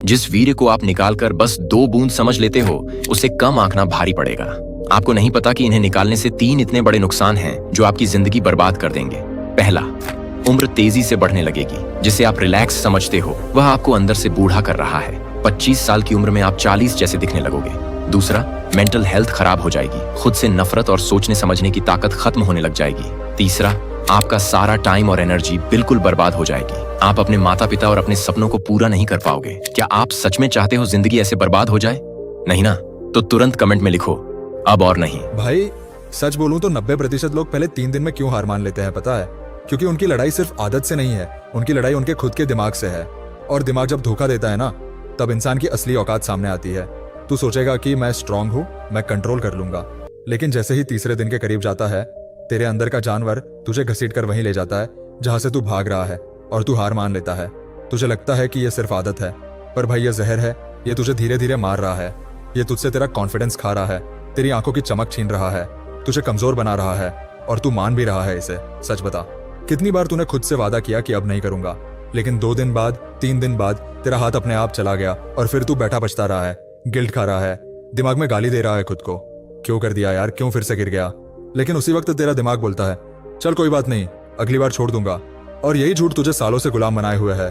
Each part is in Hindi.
जिस वीर्य को आप निकालकर बस 2 बूंद समझ लेते हो, उसे कम आंकना भारी पड़ेगा। आपको नहीं पता कि इन्हें निकालने से 3 इतने बड़े नुकसान हैं जो आपकी जिंदगी बर्बाद कर देंगे। पहला, उम्र तेजी से बढ़ने लगेगी। जिसे आप रिलैक्स समझते हो, वह आपको अंदर से बूढ़ा कर रहा है। 25 साल की उम्र में आप 40 जैसे दिखने लगोगे। दूसरा, मेंटल हेल्थ खराब हो जाएगी। खुद से नफरत और सोचने समझने की ताकत खत्म होने लग जाएगी। तीसरा, आपका सारा टाइम और एनर्जी बिल्कुल बर्बाद हो जाएगी। आप अपने माता पिता और अपने सपनों को पूरा नहीं कर पाओगे। क्या आप सच में चाहते हो जिंदगी ऐसे बर्बाद हो जाए? नहीं ना? तो तुरंत कमेंट में लिखो अब और नहीं। भाई सच बोलूं तो 90% लोग पहले 3 दिन में क्यों हार मान लेते हैं पता है? क्योंकि उनकी लड़ाई सिर्फ आदत से नहीं है, उनकी लड़ाई उनके खुद के दिमाग से है। और दिमाग जब धोखा देता है ना, तब इंसान की असली औकात सामने आती है। तू सोचेगा कि मैं स्ट्रांग हूँ, मैं कंट्रोल कर लूंगा, लेकिन जैसे ही तीसरे दिन के करीब जाता है, तेरे अंदर का जानवर तुझे घसीट कर वहीं ले जाता है जहां से तू भाग रहा है, और तू हार मान लेता है। तुझे लगता है कि यह सिर्फ आदत है, पर भाई यह जहर है। ये तुझे धीरे धीरे मार रहा है। ये तुझसे तेरा कॉन्फिडेंस खा रहा है, तेरी आंखों की चमक छीन रहा है, तुझे कमजोर बना रहा है, और तू मान भी रहा है इसे। सच बता, कितनी बार तूने खुद से वादा किया कि अब नहीं करूंगा, लेकिन 2 दिन बाद, 3 दिन बाद तेरा हाथ अपने आप चला गया, और फिर तू बैठा पछता रहा है, गिल्ट खा रहा है, दिमाग में गाली दे रहा है खुद को। क्यों कर दिया यार, क्यों फिर से गिर गया? लेकिन उसी वक्त तेरा दिमाग बोलता है चल कोई बात नहीं, अगली बार छोड़ दूंगा। और यही झूठ तुझे सालों से गुलाम बनाए हुए है।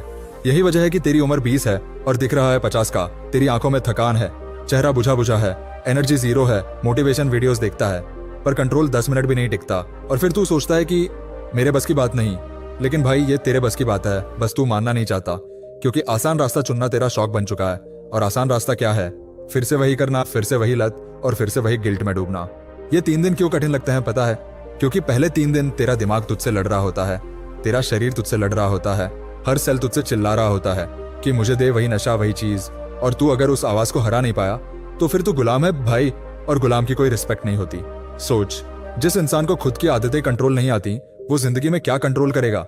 यही वजह है कि तेरी उम्र 20 है और दिख रहा है 50 का। तेरी आंखों में थकान है, चेहरा बुझा बुझा है, एनर्जी 0 है, मोटिवेशन वीडियोस देखता है, पर कंट्रोल 10 मिनट भी नहीं टिकता। और फिर तू सोचता है कि मेरे बस की बात नहीं। लेकिन भाई ये तेरे बस की बात है, बस तू मानना नहीं चाहता। क्योंकि आसान रास्ता चुनना तेरा शौक बन चुका है। और आसान रास्ता क्या है? फिर से वही करना, फिर से वही लत, और फिर से वही गिल्ट में डूबना। ये 3 दिन क्यों कठिन लगते हैं पता है? क्योंकि पहले 3 दिन तेरा दिमाग तुझसे लड़ रहा होता है, तेरा शरीर तुझसे लड़ रहा होता है, हर सेल तुझसे चिल्ला रहा होता है कि मुझे दे वही नशा, वही चीज। और तू अगर उस आवाज को हरा नहीं पाया तो फिर तू गुलाम है भाई, और गुलाम की कोई रिस्पेक्ट नहीं होती। सोच, जिस इंसान को खुद की आदतें कंट्रोल नहीं आती, वो जिंदगी में क्या कंट्रोल करेगा?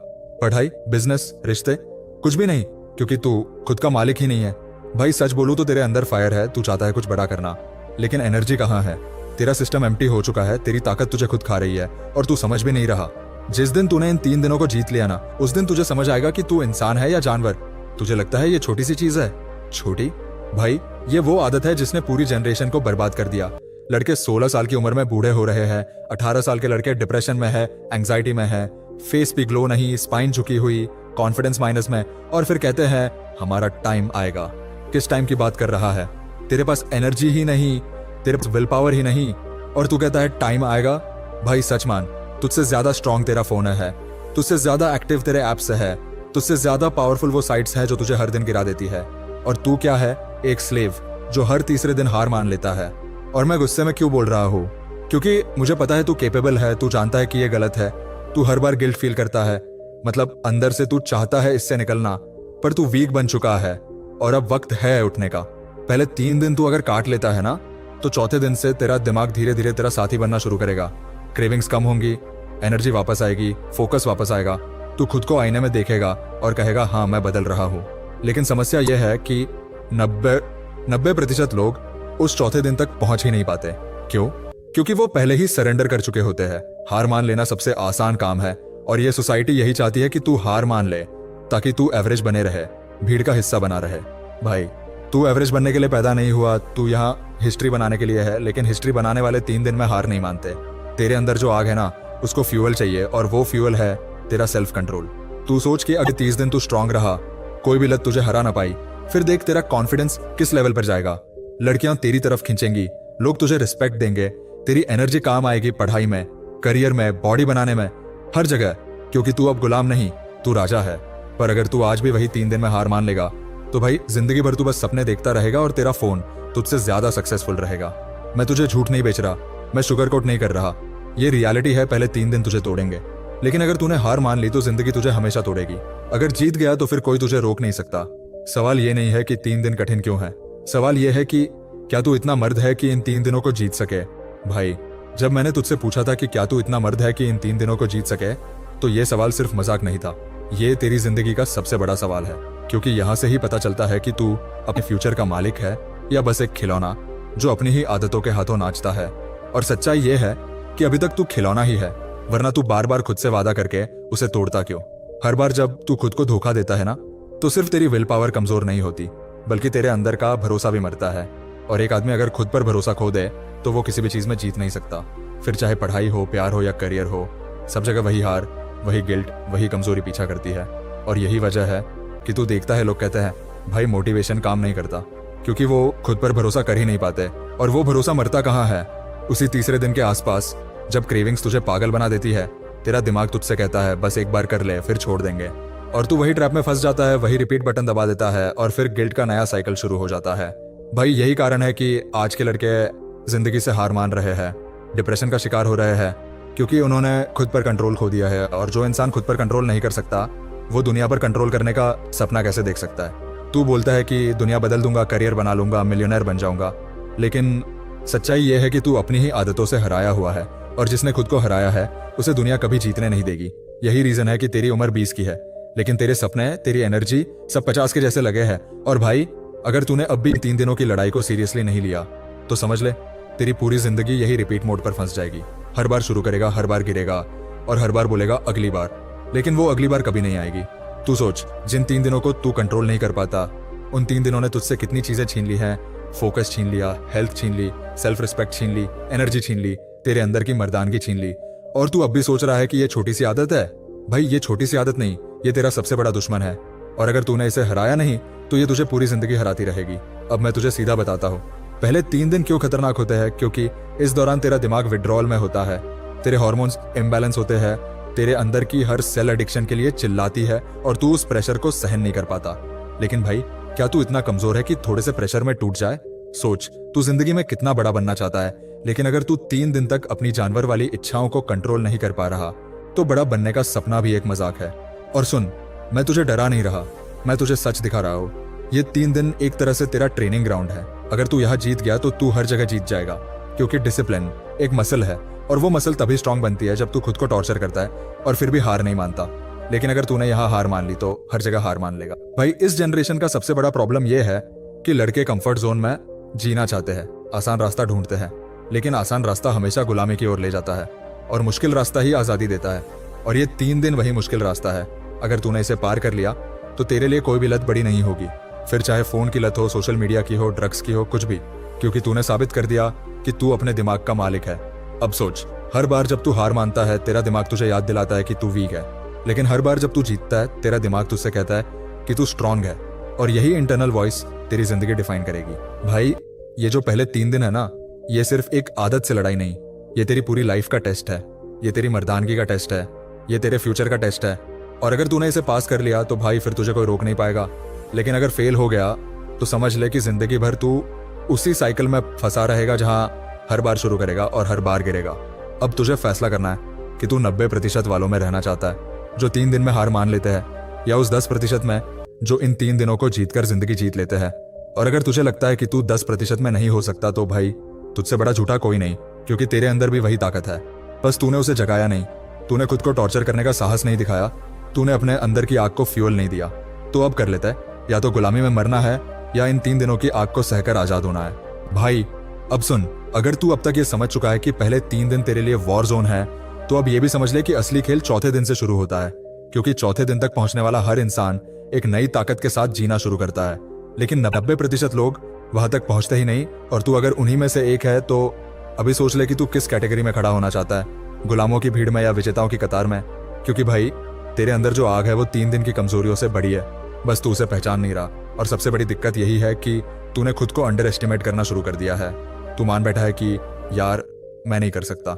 पढ़ाई, बिजनेस, रिश्ते? कुछ भी नहीं, क्योंकि तू खुद का मालिक ही नहीं है। भाई सच बोलूं तो तेरे अंदर फायर है, तू चाहता है कुछ बड़ा करना, लेकिन एनर्जी कहाँ है? तेरा सिस्टम एम्प्टी हो चुका है, तेरी ताकत तुझे खुद खा रही है, और तू समझ भी नहीं रहा। जिस दिन तूने इन 3 दिनों को जीत लिया ना, उस दिन तुझे समझ आएगा कि तू इंसान है या जानवर। तुझे लगता है ये छोटी सी चीज है? छोटी? भाई ये वो आदत है जिसने पूरी जनरेशन को बर्बाद कर दिया। लड़के 16 साल की उम्र में बूढ़े हो रहे हैं, 18 साल के लड़के डिप्रेशन में है, एंग्जाइटी में है, फेस पे ग्लो नहीं, स्पाइन झुकी हुई, कॉन्फिडेंस माइनस में, और फिर कहते हैं हमारा टाइम आएगा। किस टाइम की बात कर रहा है? तेरे पास एनर्जी ही नहीं, तेरे पास विल पावर ही नहीं, और तू कहता है टाइम आएगा। भाई सच मान, तुझसे ज्यादा स्ट्रांग तेरा फोन है, तुझसे ज्यादा एक्टिव तेरे ऐप्स है, तुझसे ज्यादा पावरफुल वो साइट्स हैं जो तुझे हर दिन गिरा देती है। और तू क्या है? एक स्लेव जो हर तीसरे दिन हार मान लेता है। और मैं गुस्से में क्यों बोल रहा हूँ? क्योंकि मुझे पता है तू केपेबल है, तू जानता है कि ये गलत है, तू हर बार गिल्ट फील करता है, मतलब अंदर से तू चाहता है इससे निकलना, पर तू वीक बन चुका है, और अब वक्त है उठने का। पहले 3 दिन तू अगर काट लेता है ना, तो चौथे दिन से तेरा दिमाग धीरे धीरे तेरा साथी बनना शुरू करेगा। क्रेविंग्स कम होंगी, एनर्जी वापस आएगी, फोकस वापस आएगा, तू खुद को आईने में देखेगा और कहेगा हाँ मैं बदल रहा हूँ। लेकिन समस्या यह है कि 90% लोग उस चौथे दिन तक पहुंच ही नहीं पाते। क्यों? क्योंकि वो पहले ही सरेंडर कर चुके होते हैं। हार मान लेना सबसे आसान काम है, और ये सोसाइटी यही चाहती है कि तू हार मान ले ताकि तू एवरेज बने रहे, भीड़ का हिस्सा बना रहे। भाई तू एवरेज बनने के लिए पैदा नहीं हुआ, तू यहाँ हिस्ट्री बनाने के लिए है। लेकिन हिस्ट्री बनाने वाले 3 दिन में हार नहीं मानते। तेरे अंदर जो आग है ना, उसको फ्यूअल चाहिए, और वो फ्यूअल है तेरा सेल्फ कंट्रोल। तू सोच कि अगर 30 दिन तू स्ट्रांग रहा, कोई भी लत तुझे हरा ना पाई, फिर देख तेरा कॉन्फिडेंस किस लेवल पर जाएगा। लड़कियां तेरी तरफ खींचेंगी, लोग तुझे रिस्पेक्ट देंगे, तेरी एनर्जी काम आएगी पढ़ाई में, करियर में, बॉडी बनाने में, हर जगह। क्योंकि तू अब गुलाम नहीं, तू राजा है। पर अगर तू आज भी वही 3 दिन में हार मान लेगा, तो भाई जिंदगी भर तू बस सपने देखता रहेगा, और तेरा फोन तुझसे ज्यादा सक्सेसफुल रहेगा। मैं तुझे झूठ नहीं बेच रहा, मैं शुगर कोट नहीं कर रहा, ये रियलिटी है। पहले 3 दिन तुझे तोड़ेंगे, लेकिन अगर तूने हार मान ली तो जिंदगी तुझे हमेशा तोड़ेगी। अगर जीत गया तो फिर कोई तुझे रोक नहीं सकता। सवाल ये नहीं है कि 3 दिन कठिन क्यों है, सवाल ये है कि क्या तू इतना मर्द है कि इन 3 दिनों को जीत सके। भाई जब मैंने तुझसे पूछा था कि क्या तू इतना मर्द है कि इन 3 दिनों को जीत सके, तो ये सवाल सिर्फ मजाक नहीं था, ये तेरी जिंदगी का सबसे बड़ा सवाल है। क्योंकि यहाँ से ही पता चलता है कि तू अपने फ्यूचर का मालिक है या बस एक खिलौना जो अपनी ही आदतों के हाथों नाचता है। और सच्चाई ये है कि अभी तक तू खिलौना ही है, वरना तू बार बार खुद से वादा करके उसे तोड़ता क्यों? हर बार जब तू खुद को धोखा देता है ना, तो सिर्फ तेरी विल पावर कमजोर नहीं होती, बल्कि तेरे अंदर का भरोसा भी मरता है। और एक आदमी अगर खुद पर भरोसा खो दे तो वो किसी भी चीज़ में जीत नहीं सकता। फिर चाहे पढ़ाई हो, प्यार हो या करियर हो, सब जगह वही हार, वही गिल्ट, वही कमजोरी पीछा करती है। और यही वजह है कि तू देखता है लोग कहते हैं भाई मोटिवेशन काम नहीं करता, क्योंकि वो खुद पर भरोसा कर ही नहीं पाते। और वो भरोसा मरता कहाँ है? उसी तीसरे दिन के आसपास, जब क्रेविंग्स तुझे पागल बना देती है। तेरा दिमाग तुझसे कहता है बस एक बार कर ले, फिर छोड़ देंगे। और तू वही ट्रैप में फंस जाता है, वही रिपीट बटन दबा देता है और फिर गिल्ट का नया साइकिल शुरू हो जाता है। भाई यही कारण है कि आज के लड़के जिंदगी से हार मान रहे हैं, डिप्रेशन का शिकार हो रहे हैं, क्योंकि उन्होंने खुद पर कंट्रोल खो दिया है। और जो इंसान खुद पर कंट्रोल नहीं कर सकता, वो दुनिया पर कंट्रोल करने का सपना कैसे देख सकता है? तू बोलता है कि दुनिया बदल दूंगा, करियर बना लूंगा, मिलियनर बन जाऊंगा, लेकिन सच्चाई ये है कि तू अपनी ही आदतों से हराया हुआ है। और जिसने खुद को हराया है उसे दुनिया कभी जीतने नहीं देगी। यही रीजन है कि तेरी उम्र 20 की है, लेकिन तेरे सपने, तेरी एनर्जी सब 50 के जैसे लगे हैं। और भाई अगर तूने अब भी 3 दिनों की लड़ाई को सीरियसली नहीं लिया तो समझ ले तेरी पूरी जिंदगी यही रिपीट मोड पर फंस जाएगी। हर बार शुरू करेगा, हर बार गिरेगा और हर बार बोलेगा अगली बार, लेकिन वो अगली बार कभी नहीं आएगी। तू सोच, जिन 3 दिनों को तू कंट्रोल नहीं कर पाता, उन 3 दिनों ने तुझसे कितनी चीजें छीन ली हैं। फोकस छीन लिया, हेल्थ छीन ली, सेल्फ रिस्पेक्ट छीन ली, एनर्जी छीन ली, तेरे अंदर की मर्दानगी छीन ली। और तू अब भी सोच रहा है कि ये छोटी सी आदत है। भाई ये छोटी सी आदत नहीं, ये तेरा सबसे बड़ा दुश्मन है। और अगर तूने इसे हराया नहीं तो ये तुझे पूरी जिंदगी हराती रहेगी। अब मैं तुझे सीधा बताता हूँ, पहले 3 दिन क्यों खतरनाक होते हैं, क्योंकि इस दौरान तेरा दिमाग विड्रॉल में होता है, तेरे हार्मोन्स इम्बैलेंस होते हैं, तेरे अंदर की हर सेल एडिक्शन के लिए चिल्लाती है और तू उस प्रेशर को सहन नहीं कर पाता। लेकिन भाई क्या तू इतना कमजोर है कि थोड़े से प्रेशर में टूट जाए? सोच, तू जिंदगी में कितना बड़ा बनना चाहता है, लेकिन अगर तू 3 दिन तक अपनी जानवर वाली इच्छाओं को कंट्रोल नहीं कर पा रहा तो बड़ा बनने का सपना भी एक मजाक है। और सुन, मैं तुझे डरा नहीं रहा, मैं तुझे सच दिखा रहा हूँ। ये 3 दिन एक तरह से तेरा ट्रेनिंग ग्राउंड है। अगर तू यहाँ जीत गया तो तू हर जगह जीत जाएगा, क्योंकि डिसिप्लिन एक मसल है और वो मसल तभी स्ट्रांग बनती है जब तू खुद को टॉर्चर करता है और फिर भी हार नहीं मानता। लेकिन अगर तूने यहाँ हार मान ली तो हर जगह हार मान लेगा। भाई इस जनरेशन का सबसे बड़ा प्रॉब्लम यह है कि लड़के कंफर्ट जोन में जीना चाहते हैं, आसान रास्ता ढूंढते हैं, लेकिन आसान रास्ता हमेशा गुलामी की ओर ले जाता है और मुश्किल रास्ता ही आजादी देता है। और ये 3 दिन वही मुश्किल रास्ता है। अगर तूने इसे पार कर लिया तो तेरे लिए कोई भी लत बड़ी नहीं होगी, फिर चाहे फोन की लत हो, सोशल मीडिया की हो, ड्रग्स की हो, कुछ भी, क्योंकि तूने साबित कर दिया कि तू अपने दिमाग का मालिक है। अब सोच, हर बार जब तू हार मानता है तेरा दिमाग तुझे याद दिलाता है कि तू वीक है, लेकिन हर बार जब तू जीतता है तेरा दिमाग तुझसे कहता है कि तू स्ट्रांग है। और यही इंटरनल वॉइस तेरी जिंदगी डिफाइन करेगी। भाई ये जो पहले 3 दिन है ना, ये सिर्फ एक आदत से लड़ाई नहीं, ये तेरी पूरी लाइफ का टेस्ट है, ये तेरी मर्दानगी का टेस्ट है, ये तेरे फ्यूचर का टेस्ट है। और अगर तूने इसे पास कर लिया तो भाई फिर तुझे कोई रोक नहीं पाएगा, लेकिन अगर फेल हो गया तो समझ ले कि जिंदगी भर तू उसी साइकिल में फंसा रहेगा जहां हर बार शुरू करेगा और हर बार गिरेगा। अब तुझे फैसला करना है कि तू 90% वालों में रहना चाहता है जो 3 दिन में हार मान लेते हैं, या उस 10% में जो इन 3 दिनों को जीतकर जिंदगी जीत लेते हैं। और अगर तुझे लगता है कि तू 10% में नहीं हो सकता तो भाई तुझसे बड़ा झूठा कोई नहीं, क्योंकि तेरे अंदर भी वही ताकत है, बस तूने उसे जगाया नहीं, तूने खुद को टॉर्चर करने का साहस नहीं दिखाया, तूने अपने अंदर की आग को फ्यूल नहीं दिया। तो अब कर लेता है, या तो गुलामी में मरना है या इन 3 दिनों की आग को सहकर आजाद होना है। भाई अब सुन, अगर तू अब तक ये समझ चुका है कि पहले 3 दिन तेरे लिए वॉर जोन है, तो अब ये भी समझ ले कि असली खेल चौथे दिन से शुरू होता है, क्योंकि चौथे दिन तक पहुंचने वाला हर इंसान एक नई ताकत के साथ जीना शुरू करता है। लेकिन 90% लोग वहां तक पहुंचते ही नहीं, और तू अगर उन्हीं में से एक है तो अभी सोच ले कि तू किस कैटेगरी में खड़ा होना चाहता है, गुलामों की भीड़ में या विजेताओं की कतार में। क्योंकि भाई तेरे अंदर जो आग है वो 3 दिन की कमजोरियों से बड़ी है, बस तू उसे पहचान नहीं रहा। और सबसे बड़ी दिक्कत यही है कि तूने खुद को अंडर एस्टिमेट करना शुरू कर दिया है। तू मान बैठा है कि यार मैं नहीं कर सकता,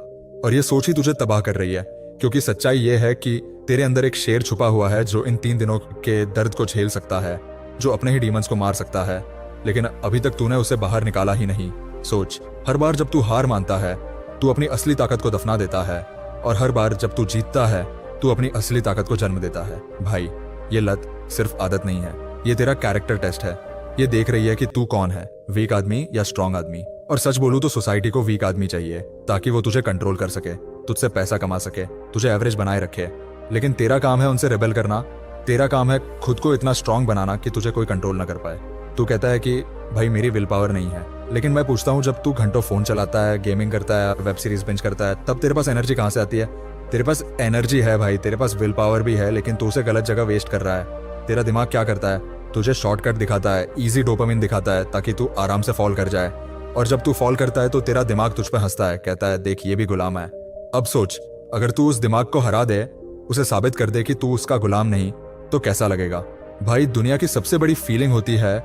और ये सोच ही तुझे तबाह कर रही है, क्योंकि सच्चाई ये है कि तेरे अंदर एक शेर छुपा हुआ है जो इन 3 दिनों के दर्द को झेल सकता है, जो अपने ही डीमंस को मार सकता है, लेकिन अभी तक तूने उसे बाहर निकाला ही नहीं। सोच, हर बार जब तू हार मानता है तू अपनी असली ताकत को दफना देता है, और हर बार जब तू जीतता है तू अपनी असली ताकत को जन्म देता है। भाई ये लत सिर्फ आदत नहीं है, ये तेरा कैरेक्टर टेस्ट है। ये देख रही है कि तू कौन है, वीक आदमी या स्ट्रांग आदमी। और सच बोलूं तो सोसाइटी को वीक आदमी चाहिए ताकि वो तुझे कंट्रोल कर सके, तुझसे पैसा कमा सके, तुझे एवरेज बनाए रखे। लेकिन तेरा काम है उनसे रेबेल करना, तेरा काम है खुद को इतना स्ट्रांग बनाना कि तुझे कोई कंट्रोल ना कर पाए। तू कहता है कि भाई मेरी विल पावर नहीं है, लेकिन मैं पूछता हूँ, जब तू घंटों फोन चलाता है, गेमिंग करता है, वेब सीरीज बिंज करता है, तब तेरे पास एनर्जी कहाँ से आती है? तेरे पास एनर्जी है भाई, तेरे पास विल पावर भी है, लेकिन तू उसे गलत जगह वेस्ट कर रहा है। तेरा दिमाग क्या करता है? तुझे शॉर्टकट दिखाता है, इजी डोपामिन दिखाता है ताकि तू आराम से फॉल कर जाए। और जब तू फॉल करता है तो तेरा दिमाग तुझ पे हंसता है, कहता है देख ये भी गुलाम है। अब सोच, अगर तू उस दिमाग को हरा दे, उसे साबित कर दे कि तू उसका गुलाम नहीं, तो कैसा लगेगा? भाई दुनिया की सबसे बड़ी फीलिंग होती है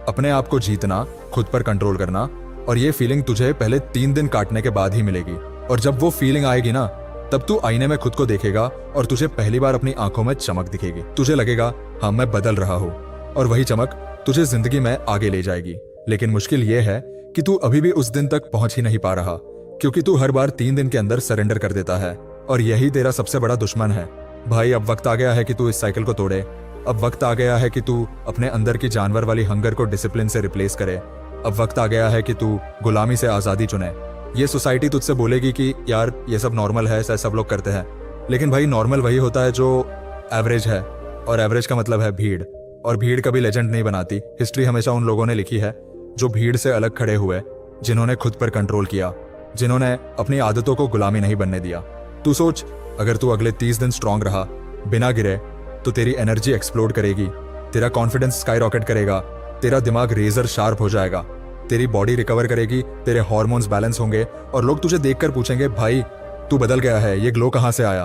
अपने आप को जीतना, खुद पर कंट्रोल करना। और ये फीलिंग तुझे पहले 3 दिन काटने के बाद ही मिलेगी। और जब वो फीलिंग आएगी ना, तब तू आईने में खुद को देखेगा और तुझे पहली बार अपनी आंखों में चमक दिखेगी। तुझे लगेगा हाँ मैं बदल रहा हूँ, और वही चमक तुझे जिंदगी में आगे ले जाएगी। लेकिन मुश्किल ये है कि तू अभी भी उस दिन तक पहुंच ही नहीं पा रहा, क्योंकि तू हर बार 3 दिन के अंदर सरेंडर कर देता है। और यही तेरा सबसे बड़ा दुश्मन है। भाई अब वक्त आ गया है कि तू इस साइकिल को तोड़े। अब वक्त आ गया है कि तू अपने अंदर की जानवर वाली हंगर को डिसिप्लिन से रिप्लेस करे। अब वक्त आ गया है कि तू गुलामी से आजादी चुने। ये सोसाइटी तुझसे बोलेगी कि यार ये सब नॉर्मल है, ऐसा सब लोग करते हैं। लेकिन भाई नॉर्मल वही होता है जो एवरेज है, और एवरेज का मतलब है भीड़। और भीड़ कभी लेजेंड नहीं बनाती। हिस्ट्री हमेशा उन लोगों ने लिखी है जो भीड़ से अलग खड़े हुए, जिन्होंने खुद पर कंट्रोल किया, जिन्होंने अपनी आदतों को गुलामी नहीं बनने दिया। तू सोच, अगर तू अगले 30 दिन स्ट्रांग रहा बिना गिरे, तो तेरी एनर्जी एक्सप्लोड करेगी, तेरा कॉन्फिडेंस स्काई रॉकेट करेगा, तेरा दिमाग रेजर शार्प हो जाएगा, तेरी बॉडी रिकवर करेगी, तेरे हार्मोन्स बैलेंस होंगे, और लोग तुझे देखकर पूछेंगे भाई तू बदल गया है, ये ग्लो कहां से आया?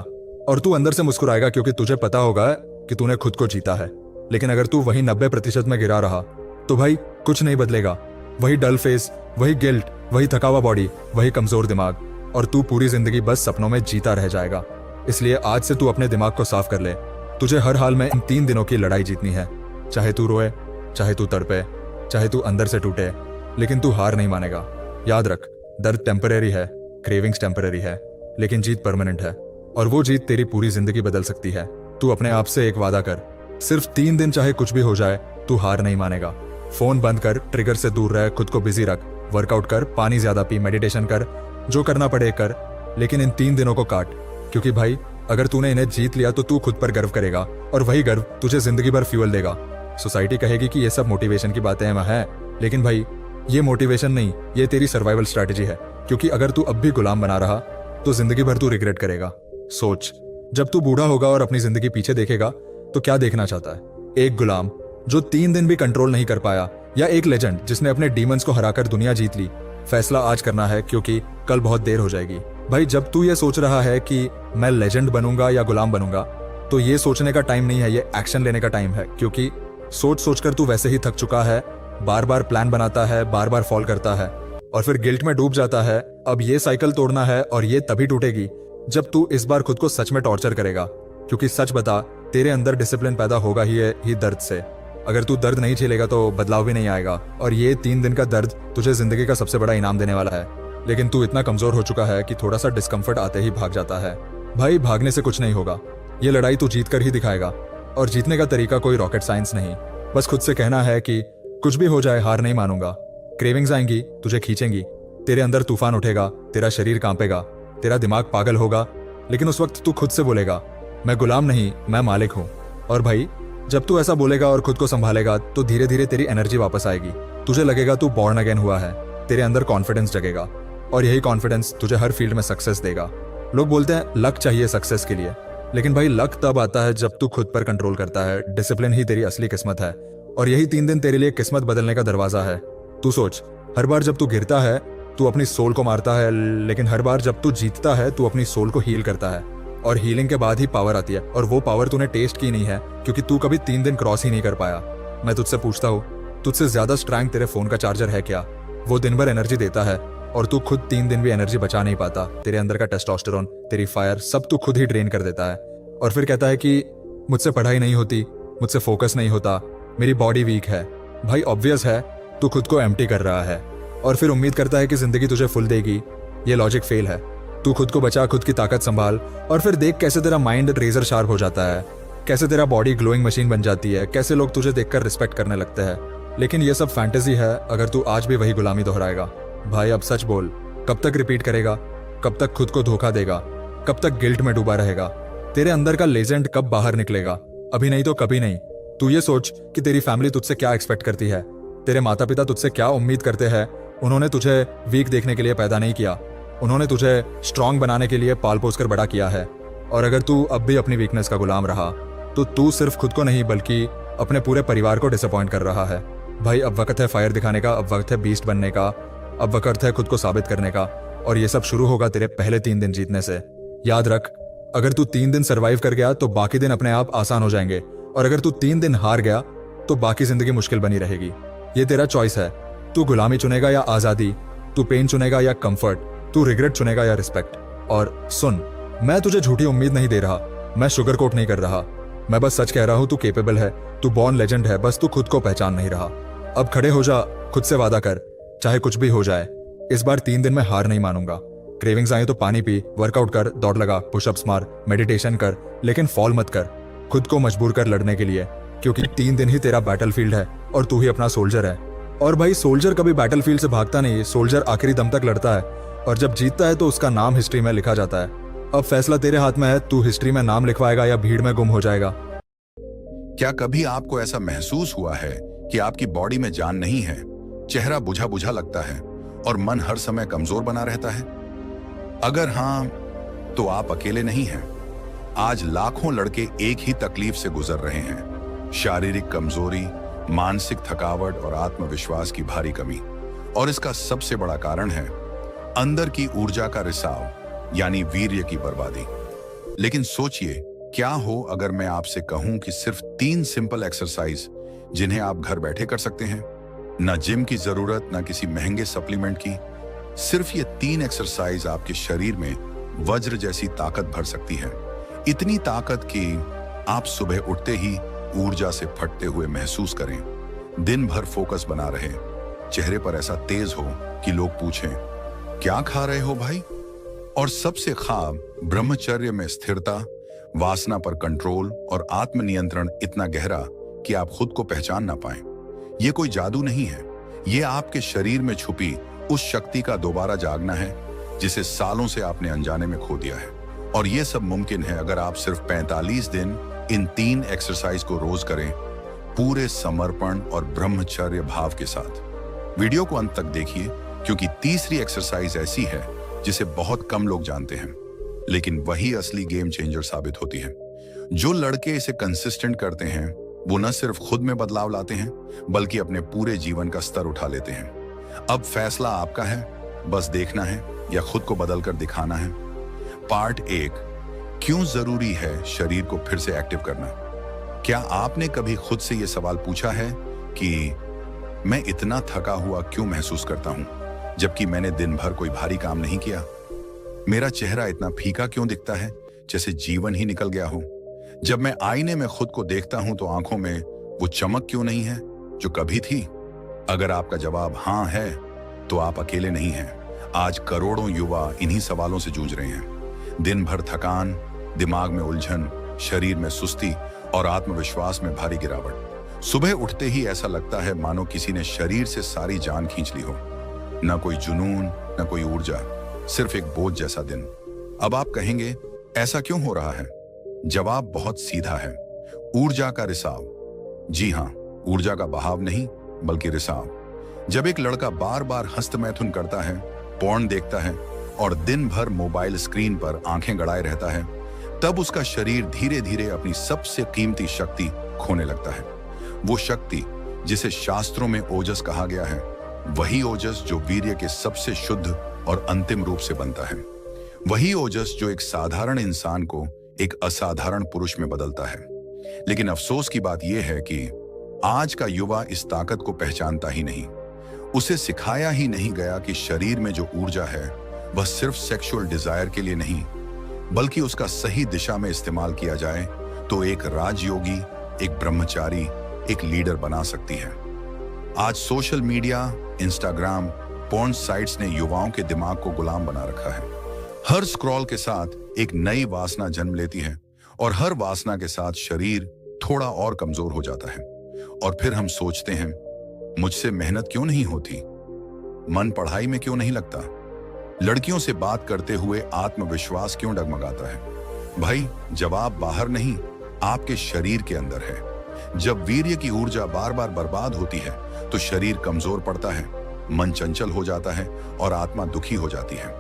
और तू अंदर से मुस्कुराएगा, क्योंकि तुझे पता होगा कि तूने खुद को जीता है। लेकिन अगर तू वही 90% में गिरा रहा, तो भाई कुछ नहीं बदलेगा। वही डल फेस, वही गिल्ट, वही थका हुआ बॉडी, वही कमजोर दिमाग, और तू पूरी जिंदगी बस सपनों में जीता रह जाएगा। इसलिए आज से तू अपने दिमाग को साफ कर ले। तुझे हर हाल में इन 3 दिनों की लड़ाई जीतनी है। चाहे तू रोए, चाहे तू तड़पे, चाहे तू अंदर से टूटे, लेकिन तू हार नहीं मानेगा। याद रख, दर्द टेम्परेरी है, क्रेविंग्स टेम्परेरी है, लेकिन जीत परमानेंट है। और वो जीत तेरी पूरी जिंदगी बदल सकती है। तू अपने आप से एक वादा कर, सिर्फ 3 दिन चाहे कुछ भी हो जाए, तू हार नहीं मानेगा। फोन बंद कर, ट्रिगर से दूर रह, खुद को बिजी रख, वर्कआउट कर, पानी ज्यादा पी, मेडिटेशन कर, जो करना पड़े कर, लेकिन इन 3 दिनों को काट। क्योंकि भाई अगर तूने इन्हें जीत लिया तो तू खुद पर गर्व करेगा, और वही गर्व तुझे जिंदगी भर फ्यूल देगा। सोसाइटी कहेगी कि ये सब मोटिवेशन की बातें हैं, लेकिन भाई ये मोटिवेशन नहीं, ये तेरी सर्वाइवल स्ट्रैटेजी है। क्योंकि अगर तू अब भी गुलाम बना रहा, तो जिंदगी भर तू रिग्रेट करेगा। सोच, जब तू बूढ़ा होगा और अपनी जिंदगी पीछे देखेगा, तो क्या देखना चाहता है? एक गुलाम जो 3 दिन भी कंट्रोल नहीं कर पाया, या एक लेजेंड जिसने अपने डीमंस को हराकर दुनिया जीत ली? फैसला आज करना है, क्योंकि कल बहुत देर हो जाएगी। भाई जब तू ये सोच रहा है कि मैं लेजेंड बनूंगा या गुलाम बनूंगा, तो ये सोचने का टाइम नहीं है, ये एक्शन लेने का टाइम है। क्योंकि सोच सोचकर तू वैसे ही थक चुका है, बार बार प्लान बनाता है, बार बार फॉल करता है, और फिर गिल्ट में डूब जाता है। अब ये साइकिल तोड़ना है, और ये तभी टूटेगी जब तू इस बार खुद को सच में टॉर्चर करेगा। क्योंकि सच बता, तेरे अंदर डिसिप्लिन पैदा होगा ही दर्द से। अगर तू दर्द नहीं झेलेगा तो बदलाव भी नहीं आएगा, और ये 3 दिन का दर्द तुझे जिंदगी का सबसे बड़ा इनाम देने वाला है। लेकिन तू इतना कमजोर हो चुका है कि थोड़ा सा डिस्कम्फर्ट आते ही भाग जाता है। भाई भागने से कुछ नहीं होगा, ये लड़ाई तू जीत कर ही दिखाएगा। और जीतने का तरीका कोई रॉकेट साइंस नहीं, बस खुद से कहना है कि कुछ भी हो जाए हार नहीं मानूंगा। क्रेविंग्स आएंगी, तुझे खींचेंगी, तेरे अंदर तूफान उठेगा, तेरा शरीर कांपेगा, तेरा दिमाग पागल होगा, लेकिन उस वक्त तू खुद से बोलेगा मैं गुलाम नहीं, मैं मालिक हूँ। और भाई जब तू ऐसा बोलेगा और खुद को संभालेगा, तो धीरे धीरे तेरी एनर्जी वापस आएगी। तुझे लगेगा तू बॉर्न अगेन हुआ है, तेरे अंदर कॉन्फिडेंस जगेगा, और यही कॉन्फिडेंस तुझे हर फील्ड में सक्सेस देगा। लोग बोलते हैं लक चाहिए सक्सेस के लिए, लेकिन भाई लक तब आता है जब तू खुद पर कंट्रोल करता है। डिसिप्लिन ही तेरी असली किस्मत है, और यही 3 दिन तेरे लिए किस्मत बदलने का दरवाजा है। तू सोच, हर बार जब तू गिरता है तू अपनी सोल को मारता है, लेकिन हर बार जब तू जीतता है तू अपनी सोल को हील करता है। और हीलिंग के बाद ही पावर आती है, और वो पावर तूने टेस्ट की नहीं है, क्योंकि तू कभी 3 दिन क्रॉस ही नहीं कर पाया। मैं तुझसे पूछता हूँ, तुझसे ज्यादा स्ट्रैंग तेरे फोन का चार्जर है क्या? वो दिन भर एनर्जी देता है, और तू खुद 3 दिन भी एनर्जी बचा नहीं पाता। तेरे अंदर का टेस्टोस्टेरोन, तेरी फायर, सब तू खुद ही ड्रेन कर देता है। और फिर कहता है कि मुझसे पढ़ाई नहीं होती, मुझसे फोकस नहीं होता, मेरी बॉडी वीक है। भाई ऑब्वियस है, तू खुद को एम्प्टी कर रहा है, और फिर उम्मीद करता है कि जिंदगी तुझे फुल देगी। ये लॉजिक फेल है। तू खुद को बचा, खुद की ताकत संभाल, और फिर देख कैसे तेरा माइंड रेजर शार्प हो जाता है, कैसे तेरा बॉडी ग्लोइंग मशीन बन जाती है, कैसे लोग तुझे देखकर रिस्पेक्ट करने लगते हैं। लेकिन ये सब फैंटेसी है अगर तू आज भी वही गुलामी दोहराएगा। भाई अब सच बोल, कब तक रिपीट करेगा? कब तक खुद को धोखा देगा? कब तक गिल्ट में डूबा रहेगा? तेरे अंदर का लेजेंड कब बाहर निकलेगा? अभी नहीं तो कभी नहीं। तू ये सोच कि तेरी फैमिली तुझसे क्या एक्सपेक्ट करती है, तेरे माता पिता तुझसे क्या उम्मीद करते हैं। उन्होंने तुझे वीक देखने के लिए पैदा नहीं किया, उन्होंने तुझे स्ट्रांग बनाने के लिए पाल पोस कर बड़ा किया है। और अगर तू अब भी अपनी वीकनेस का गुलाम रहा, तो तू सिर्फ खुद को नहीं बल्कि अपने पूरे परिवार को डिसअपॉइंट कर रहा है। भाई अब वक्त है फायर दिखाने का, अब वक्त है बीस्ट बनने का, अब वक्त है खुद को साबित करने का। और ये सब शुरू होगा तेरे पहले 3 दिन जीतने से। याद रख, अगर तू 3 दिन सरवाइव कर गया तो बाकी दिन अपने आप आसान हो जाएंगे, और अगर तू 3 दिन हार गया तो बाकी जिंदगी मुश्किल बनी रहेगी। ये तेरा चॉइस है, तू गुलामी चुनेगा या आजादी, तू पेन चुनेगा या कंफर्ट, तू रिग्रेट चुनेगा या रिस्पेक्ट। और सुन, मैं तुझे झूठी उम्मीद नहीं दे रहा, मैं शुगर कोट नहीं कर रहा, मैं बस सच कह रहा हूं। तू केपेबल है, तू बॉर्न लेजेंड है, बस तू खुद को पहचान नहीं रहा। अब खड़े हो जा, खुद से वादा कर, चाहे कुछ भी हो जाए इस बार 3 दिन में हार नहीं मानूंगा। क्रेविंग्स आए तो पानी पी, वर्कआउट कर, दौड़ लगा, पुशअप्स मार, मेडिटेशन कर, लेकिन फॉल मत कर। खुद को मजबूर कर लड़ने के लिए, क्योंकि 3 दिन ही तेरा बैटलफील्ड है और तू ही अपना सोल्जर है। और भाई सोल्जर कभी बैटलफील्ड से भागता नहीं, सोल्जर आखिरी दम तक लड़ता है, और जब जीतता है तो उसका नाम हिस्ट्री में लिखा जाता है। अब फैसला तेरे हाथ में है, तू हिस्ट्री में नाम लिखवाएगा या भीड़ में गुम हो जाएगा। क्या कभी आपको ऐसा महसूस हुआ है कि आपकी बॉडी में जान नहीं है, चेहरा बुझा बुझा लगता है और मन हर समय कमजोर बना रहता है? अगर हां, तो आप अकेले नहीं हैं। आज लाखों लड़के एक ही तकलीफ से गुजर रहे हैं, शारीरिक कमजोरी, मानसिक थकावट और आत्मविश्वास की भारी कमी। और इसका सबसे बड़ा कारण है अंदर की ऊर्जा का रिसाव, यानी वीर्य की बर्बादी। लेकिन सोचिए, क्या हो अगर मैं आपसे कहूं कि सिर्फ 3 सिंपल एक्सरसाइज जिन्हें आप घर बैठे कर सकते हैं, ना जिम की जरूरत, ना किसी महंगे सप्लीमेंट की। सिर्फ ये 3 एक्सरसाइज आपके शरीर में वज्र जैसी ताकत भर सकती है। इतनी ताकत कि आप सुबह उठते ही ऊर्जा से फटते हुए महसूस करें, दिन भर फोकस बना रहे, चेहरे पर ऐसा तेज हो कि लोग पूछें, क्या खा रहे हो भाई? और सबसे खास, ब्रह्मचर्य में स्थिरता, वासना पर कंट्रोल और आत्मनियंत्रण इतना गहरा कि आप खुद को पहचान ना पाएं। ये कोई जादू नहीं है, ये आपके शरीर में छुपी उस शक्ति का दोबारा जागना है जिसे सालों से आपने अनजाने में खो दिया है। और ये सब मुमकिन है अगर आप सिर्फ 45 दिन इन 3 एक्सरसाइज को रोज करें, पूरे समर्पण और ब्रह्मचर्य भाव के साथ। वीडियो को अंत तक देखिए, क्योंकि तीसरी एक्सरसाइज ऐसी है जिसे बहुत कम लोग जानते हैं, लेकिन वही असली गेम चेंजर साबित होती है। जो लड़के इसे कंसिस्टेंट करते हैं वो न सिर्फ खुद में बदलाव लाते हैं, बल्कि अपने पूरे जीवन का स्तर उठा लेते हैं। अब फैसला आपका है, बस देखना है या खुद को बदल कर दिखाना है। पार्ट 1, क्यों जरूरी है शरीर को फिर से एक्टिव करना? क्या आपने कभी खुद से यह सवाल पूछा है कि मैं इतना थका हुआ क्यों महसूस करता हूं, जबकि मैंने दिन भर कोई भारी काम नहीं किया? मेरा चेहरा इतना फीका क्यों दिखता है, जैसे जीवन ही निकल गया हो? जब मैं आईने में खुद को देखता हूं तो आंखों में वो चमक क्यों नहीं है जो कभी थी? अगर आपका जवाब हां है, तो आप अकेले नहीं हैं। आज करोड़ों युवा इन्हीं सवालों से जूझ रहे हैं। दिन भर थकान, दिमाग में उलझन, शरीर में सुस्ती और आत्मविश्वास में भारी गिरावट। सुबह उठते ही ऐसा लगता है मानो किसी ने शरीर से सारी जान खींच ली हो। न कोई जुनून, न कोई ऊर्जा, सिर्फ एक बोझ जैसा दिन। अब आप कहेंगे, ऐसा क्यों हो रहा है? जवाब बहुत सीधा है, ऊर्जा का रिसाव। जी हां, ऊर्जा का बहाव नहीं, बल्कि रिसाव। जब एक लड़का बार बार हस्तमैथुन करता है, पोर्न देखता है और दिन भर मोबाइल स्क्रीन पर आंखें गड़ाए रहता है, तब उसका शरीर धीरे धीरे अपनी सबसे कीमती शक्ति खोने लगता है। वो शक्ति जिसे शास्त्रों में ओजस कहा गया है, वही ओजस जो वीर्य के सबसे शुद्ध और अंतिम रूप से बनता है। वही ओजस जो एक साधारण इंसान को एक असाधारण पुरुष में बदलता है। लेकिन अफसोस की बात यह है कि आज का युवा इस ताकत को पहचानता ही नहीं। उसे सिखाया ही नहीं गया कि शरीर में जो ऊर्जा है वह सिर्फ सेक्सुअल डिजायर के लिए नहीं, बल्कि उसका सही दिशा में इस्तेमाल किया जाए तो एक राजयोगी, एक ब्रह्मचारी, एक लीडर बना सकती है। आज social media, Instagram, porn sites ने युवाओं के दिमाग को गुलाम बना रखा है। हर स्क्रॉल के साथ एक नई वासना जन्म लेती है और हर वासना के साथ शरीर थोड़ा और कमजोर हो जाता है। और फिर हम सोचते हैं, मुझसे मेहनत क्यों नहीं होती, मन पढ़ाई में क्यों नहीं लगता, लड़कियों से बात करते हुए आत्मविश्वास क्यों डगमगाता है? भाई, जवाब बाहर नहीं, आपके शरीर के अंदर है। जब वीर्य की ऊर्जा बार बार बर्बाद होती है तो शरीर कमजोर पड़ता है, मन चंचल हो जाता है और आत्मा दुखी हो जाती है।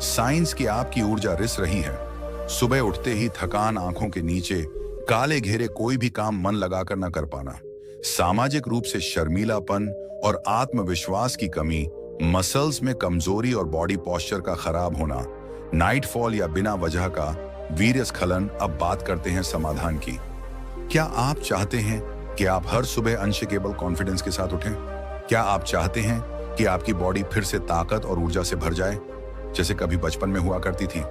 साइंस की आपकी ऊर्जा रिस रही है। सुबह उठते ही थकान, आंखों के नीचे काले घेरे, कोई भी काम मन लगाकर न कर पाना, सामाजिक रूप से शर्मीलापन और आत्मविश्वास की कमी, मसल्स में कमजोरी और बॉडी पोस्चर का खराब होना, नाइटफॉल या बिना वजह का वीर्यस्खलन। अब बात करते हैं समाधान की। क्या आप चाहते हैं कि आप हर सुबह अनशेकेबल कॉन्फिडेंस के साथ उठें? क्या आप चाहते हैं कि आपकी बॉडी फिर से ताकत और ऊर्जा से भर जाए जैसे कभी बचपन में हुआ करती थी?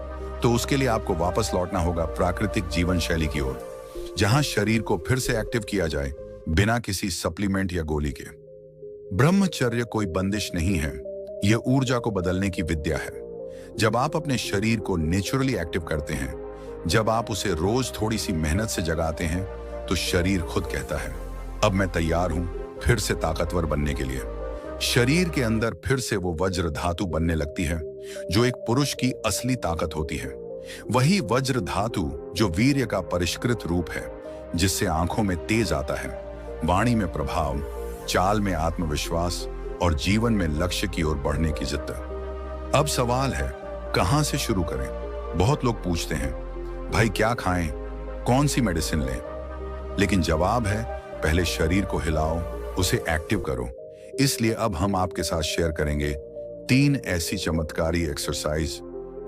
तो उसके लिए आपको वापस लौटना होगा प्राकृतिक जीवन शैली की ओर, जहां शरीर को फिर से एक्टिव किया जाए बिना किसी सप्लीमेंट या गोली के। ब्रह्मचर्य कोई बंदिश नहीं है, यह ऊर्जा को बदलने की विद्या है। जब आप अपने शरीर को नेचुरली एक्टिव करते हैं, जब आप उसे रोज थोड़ी सी मेहनत से जगाते हैं, तो शरीर खुद कहता है, अब मैं तैयार हूं फिर से ताकतवर बनने के लिए। शरीर के अंदर फिर से वो वज्र धातु बनने लगती है जो एक पुरुष की असली ताकत होती है। वही वज्र धातु जो वीर्य का परिष्कृत रूप है, जिससे आंखों में तेज आता है, वाणी में प्रभाव, चाल में आत्मविश्वास और जीवन में लक्ष्य की ओर बढ़ने की जिद्द। अब सवाल है, कहां से शुरू करें? बहुत लोग पूछते हैं, भाई क्या खाएं, कौन सी मेडिसिन लें? लेकिन जवाब है, पहले शरीर को हिलाओ, उसे एक्टिव करो। इसलिए अब हम आपके साथ शेयर करेंगे 3 ऐसी चमत्कारी एक्सरसाइज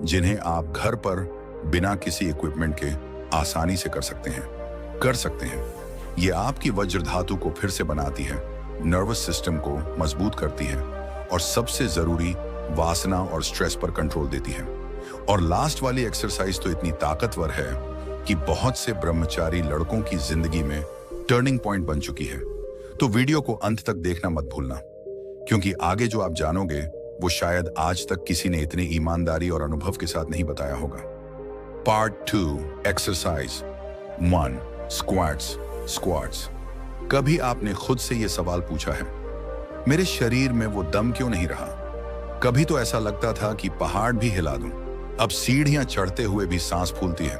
जिन्हें आप घर पर बिना किसी इक्विपमेंट के आसानी से कर सकते हैं। ये आपकी वज्र धातु को फिर से बनाती है, नर्वस सिस्टम को मजबूत करती है और सबसे जरूरी वासना और स्ट्रेस पर कंट्रोल देती है। और लास्ट वाली एक्सरसाइज तो इतनी ताकतवर है कि बहुत से ब्रह्मचारी लड़कों की जिंदगी में टर्निंग पॉइंट बन चुकी है। तो वीडियो को अंत तक देखना मत भूलना, क्योंकि आगे जो आप जानोगे वो शायद आज तक किसी ने इतने ईमानदारी और अनुभव के साथ नहीं बताया होगा। Part 2 exercise 1 squats. कभी आपने खुद से ये सवाल पूछा है, मेरे शरीर में वो दम क्यों नहीं रहा? कभी तो ऐसा लगता था कि पहाड़ भी हिला दूं, अब सीढ़ियां चढ़ते हुए भी सांस फूलती है।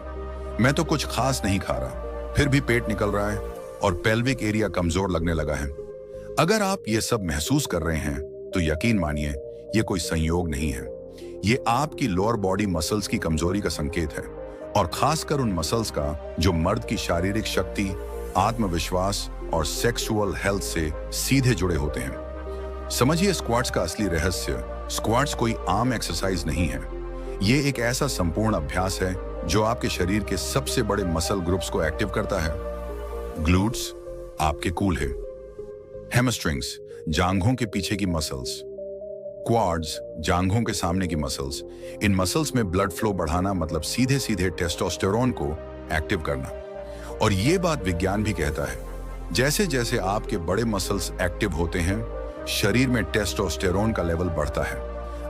मैं तो कुछ खास नहीं खा रहा, फिर भी पेट निकल रहा है और पेल्विक एरिया कमजोर लगने लगा है। अगर आप ये सब महसूस कर रहे हैं तो यकीन मानिए ये कोई संयोग नहीं है, ये आपकी लोअर बॉडी मसल्स की कमजोरी का संकेत है, और खासकर उन मसल्स का जो मर्द की शारीरिक शक्ति, आत्मविश्वास और सेक्सुअल हेल्थ से सीधे जुड़े होते हैं। समझिए स्क्वाट्स का असली रहस्य। स्क्वाट्स कोई आम एक्सरसाइज नहीं है, ये एक ऐसा संपूर्ण अभ्यास है जो आपके शरीर के सबसे बड़े मसल ग्रुप्स को एक्टिव करता है। ग्लूट्स आपके कूल्हे, हैमस्ट्रिंग्स जांघों के पीछे की मसल्स, क्वाड्स जांघों के सामने की मसल्स। इन मसल्स में ब्लड फ्लो बढ़ाना मतलब सीधे सीधे टेस्टोस्टेरोन को एक्टिव करना। और ये बात विज्ञान भी कहता है, जैसे जैसे आपके बड़े मसल्स एक्टिव होते हैं, शरीर में टेस्टोस्टेरोन का लेवल बढ़ता है।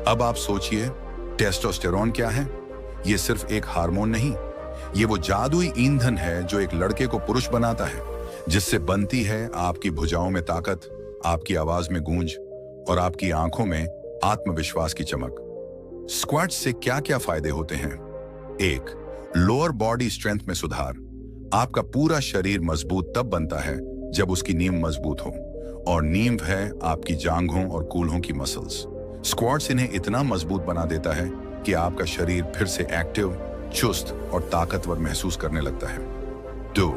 अब आप सोचिए, टेस्टोस्टेरोन क्या है? ये सिर्फ एक हार्मोन नहीं, ये वो जादुई ईंधन है जो एक लड़के को पुरुष बनाता है, जिससे बनती है आपकी भुजाओं में ताकत, आपकी आवाज में गूंज और आपकी आंखों में आत्मविश्वास की चमक। स्क्वाट्स से क्या क्या फायदे होते हैं? 1 लोअर बॉडी स्ट्रेंथ में सुधार। आपका पूरा शरीर मजबूत तब बनता है जब उसकी नींव मजबूत हो, और नींव है आपकी जांघों और कूल्हों की मसल्स। स्क्वाट्स इन्हें इतना मजबूत बना देता है कि आपका शरीर फिर से एक्टिव, चुस्त और ताकतवर महसूस करने लगता है। 2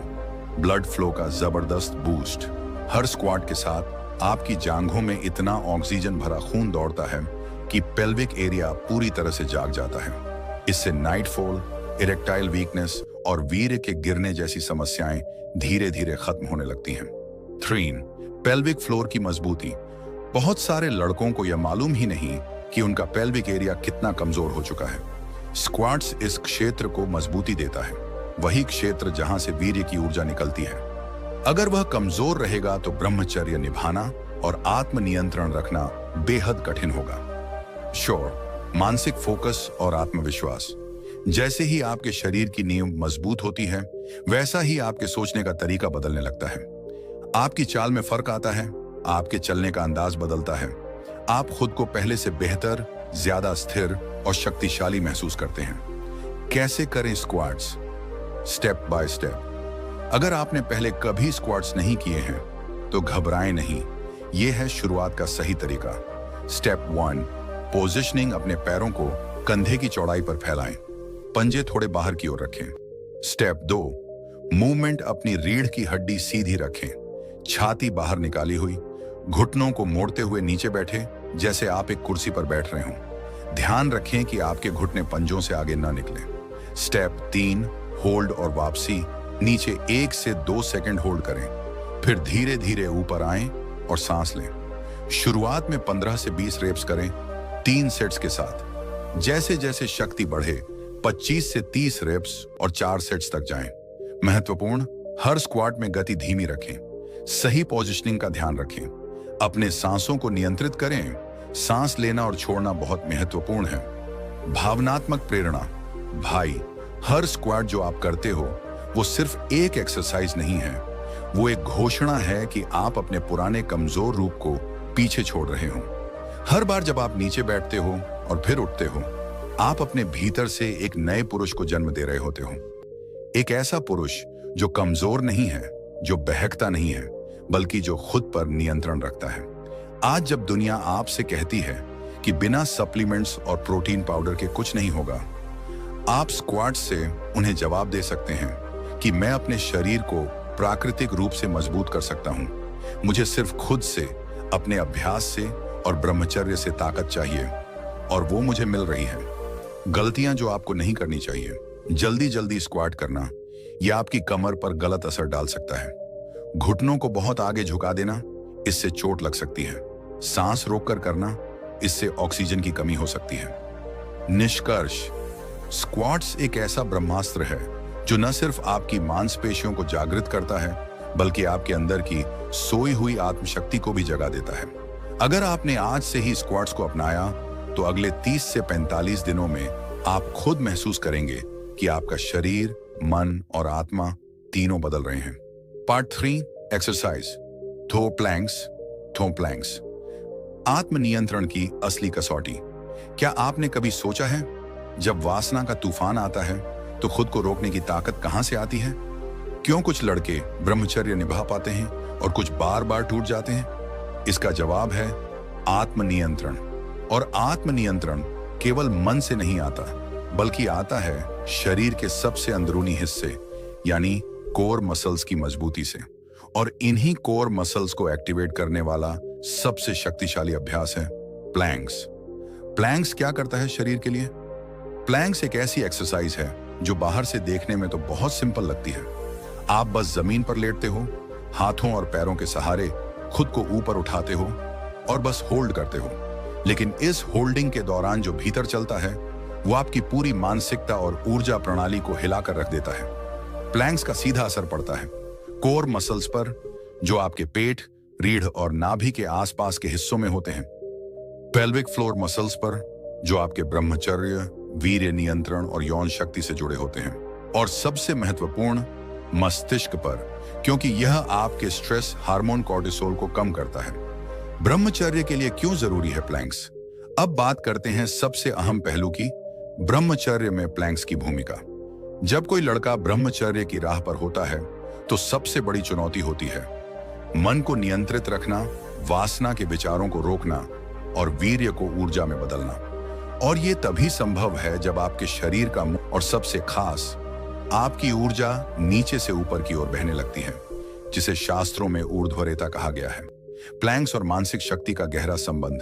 ब्लड फ्लो का जबरदस्त बूस्ट। हर स्क्वाट के साथ आपकी जांघों में इतना ऑक्सीजन भरा खून दौड़ता है कि पेल्विक एरिया पूरी तरह से जाग जाता है। इससे नाइटफॉल, इरेक्टाइल वीकनेस और वीर्य के गिरने जैसी समस्याएं धीरे धीरे खत्म होने लगती हैं। 3 पेल्विक फ्लोर की मजबूती। बहुत सारे लड़कों को यह मालूम ही नहीं कि उनका पेल्विक एरिया कितना कमजोर हो चुका है। स्क्वाट्स इस क्षेत्र को मजबूती देता है, वही क्षेत्र जहां से वीर्य की ऊर्जा निकलती है। अगर वह कमजोर रहेगा तो ब्रह्मचर्य निभाना और आत्मनियंत्रण रखना बेहद कठिन होगा। मानसिक फोकस और आत्मविश्वास। जैसे ही आपके शरीर की नींव मजबूत होती है, वैसा ही आपके सोचने का तरीका बदलने लगता है। आपकी चाल में फर्क आता है, आपके चलने का अंदाज बदलता है। आप खुद को पहले से बेहतर, ज्यादा स्थिर और शक्तिशाली महसूस करते हैं। कैसे करें स्क्वाट्स? Step by step. अगर आपने पहले कभी स्क्वाट्स नहीं किए हैं तो घबराएं नहीं, यह है शुरुआत का सही तरीका। Step 1 positioning. अपने पैरों को कंधे की चौड़ाई पर फैलाएं, पंजे थोड़े बाहर की ओर रखें। Step 2 movement. अपनी रीढ़ की हड्डी सीधी रखें, छाती बाहर निकाली हुई, घुटनों को मोड़ते हुए नीचे बैठे जैसे आप एक कुर्सी पर बैठ रहे हों। ध्यान रखें कि आपके घुटने पंजों से आगे न निकले। स्टेप 3, होल्ड और वापसी। नीचे 1 से 2 सेकंड होल्ड करें, फिर धीरे धीरे ऊपर आएं और सांस लें। शुरुआत में 15 से 20 रेप्स करें 3 सेट्स के साथ। जैसे जैसे शक्ति बढ़े 25 से 30 रेप्स और 4 सेट्स तक जाएं। महत्वपूर्ण, हर स्क्वाट में गति धीमी रखें, सही पोजीशनिंग का ध्यान रखें, अपने सांसों को नियंत्रित करें। सांस लेना और छोड़ना बहुत महत्वपूर्ण है। भावनात्मक प्रेरणा। भाई, हर स्क्वाट जो आप करते हो वो सिर्फ एक एक्सरसाइज नहीं है, वो एक घोषणा है कि आप अपने पुराने कमजोर रूप को पीछे छोड़ रहे हो। हर बार जब आप नीचे बैठते हो और फिर उठते हो, आप अपने भीतर से एक नए पुरुष को जन्म दे रहे होते हो। एक ऐसा पुरुष जो कमजोर नहीं है, जो बहकता नहीं है, बल्कि जो खुद पर नियंत्रण रखता है। आज जब दुनिया आपसे कहती है कि बिना सप्लीमेंट्स और प्रोटीन पाउडर के कुछ नहीं होगा, आप स्क्वाट से उन्हें जवाब दे सकते हैं कि मैं अपने शरीर को प्राकृतिक रूप से मजबूत कर सकता हूं। मुझे सिर्फ खुद से, अपने अभ्यास से और ब्रह्मचर्य से ताकत चाहिए, और वो मुझे मिल रही है। गलतियां जो आपको नहीं करनी चाहिए। जल्दी जल्दी स्क्वाट करना, यह आपकी कमर पर गलत असर डाल सकता है। घुटनों को बहुत आगे झुका देना, इससे चोट लग सकती है। सांस रोककर करना, इससे ऑक्सीजन की कमी हो सकती है। निष्कर्ष, स्क्वाट्स एक ऐसा ब्रह्मास्त्र है जो न सिर्फ आपकी मांसपेशियों को जागृत करता है, बल्कि आपके अंदर की सोई हुई आत्मशक्ति को भी जगा देता है। अगर आपने आज से ही स्क्वाट्स को अपनाया, तो अगले 30 से 45 दिनों में आप खुद महसूस करेंगे कि आपका शरीर, मन और आत्मा तीनों बदल रहे हैं। Part 3, exercise. थो प्लैंक्स। आत्मनियंत्रण की असली कसौटी। क्या आपने कभी सोचा है, जब वासना का तूफान आता है तो खुद को रोकने की ताकत कहां से आती है? क्यों कुछ लड़के ब्रह्मचर्य निभा पाते हैं और कुछ बार बार टूट जाते हैं? इसका जवाब है आत्मनियंत्रण। और आत्मनियंत्रण केवल मन से नहीं आता, बल्कि आता है शरीर के सबसे अंदरूनी हिस्से, यानी कोर मसल्स की मजबूती से। और इन्हीं कोर मसल्स को एक्टिवेट करने वाला सबसे शक्तिशाली अभ्यास है प्लैंक्स। प्लैंक्स क्या करता है शरीर के लिए? प्लैंक्स एक ऐसी एक्सरसाइज है जो बाहर से देखने में तो बहुत सिंपल लगती है। आप बस जमीन पर लेटते हो, हाथों और पैरों के सहारे खुद को ऊपर उठाते हो और बस होल्ड करते हो। लेकिन इस होल्डिंग के दौरान जो भीतर चलता है, वो आपकी पूरी मानसिकता और ऊर्जा प्रणाली को हिलाकर रख देता है। प्लैंक्स का सीधा असर पड़ता है कोर मसल्स पर, जो आपके पेट, रीढ़ और नाभि के आसपास के हिस्सों में होते हैं। पेल्विक फ्लोर मसल्स पर, जो आपके ब्रह्मचर्य, वीर्य नियंत्रण और यौन शक्ति से जुड़े होते हैं। और सबसे महत्वपूर्ण, मस्तिष्क पर, क्योंकि यह आपके स्ट्रेस हार्मोन कॉर्टिसोल को कम करता है। ब्रह्मचर्य के लिए क्यों जरूरी है प्लैंक्स? अब बात करते हैं सबसे अहम पहलू की, ब्रह्मचर्य में प्लैंक्स की भूमिका। जब कोई लड़का ब्रह्मचर्य की राह पर होता है, तो सबसे बड़ी चुनौती होती है मन को नियंत्रित रखना, वासना के विचारों को रोकना और वीर्य को ऊर्जा में बदलना। और ये तभी संभव है जब आपके शरीर का और सबसे खास आपकी ऊर्जा नीचे से ऊपर की ओर बहने लगती है, जिसे शास्त्रों में ऊर्ध्वरेता कहा गया है। प्लैंक्स और मानसिक शक्ति का गहरा संबंध।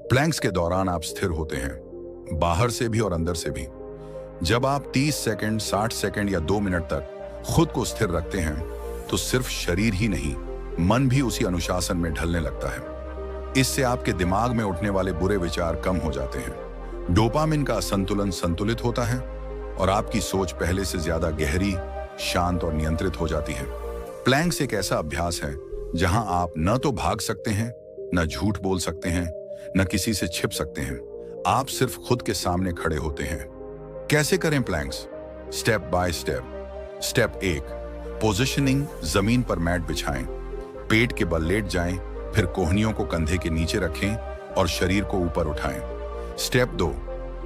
प्लैंक्स के दौरान आप स्थिर होते हैं, बाहर से भी और अंदर से भी। जब आप 30 सेकंड, 60 सेकंड या 2 मिनट तक खुद को स्थिर रखते हैं, तो सिर्फ शरीर ही नहीं, मन भी उसी अनुशासन में ढलने लगता है। इससे आपके दिमाग में उठने वाले बुरे विचार कम हो जाते हैं, डोपामिन का संतुलन संतुलित होता है और आपकी सोच पहले से ज्यादा गहरी, शांत और नियंत्रित हो जाती है। प्लैंक्स एक ऐसा अभ्यास है जहां आप न तो भाग सकते हैं, न झूठ बोल सकते हैं, न किसी से छिप सकते हैं। आप सिर्फ खुद के सामने खड़े होते हैं। कैसे करें planks? Step by step. Step 1, positioning. जमीन पर मैट बिछाएं, पेट के बल लेट जाएं, फिर कोहनियों को कंधे के नीचे रखें और शरीर को ऊपर उठाएं। Step 2,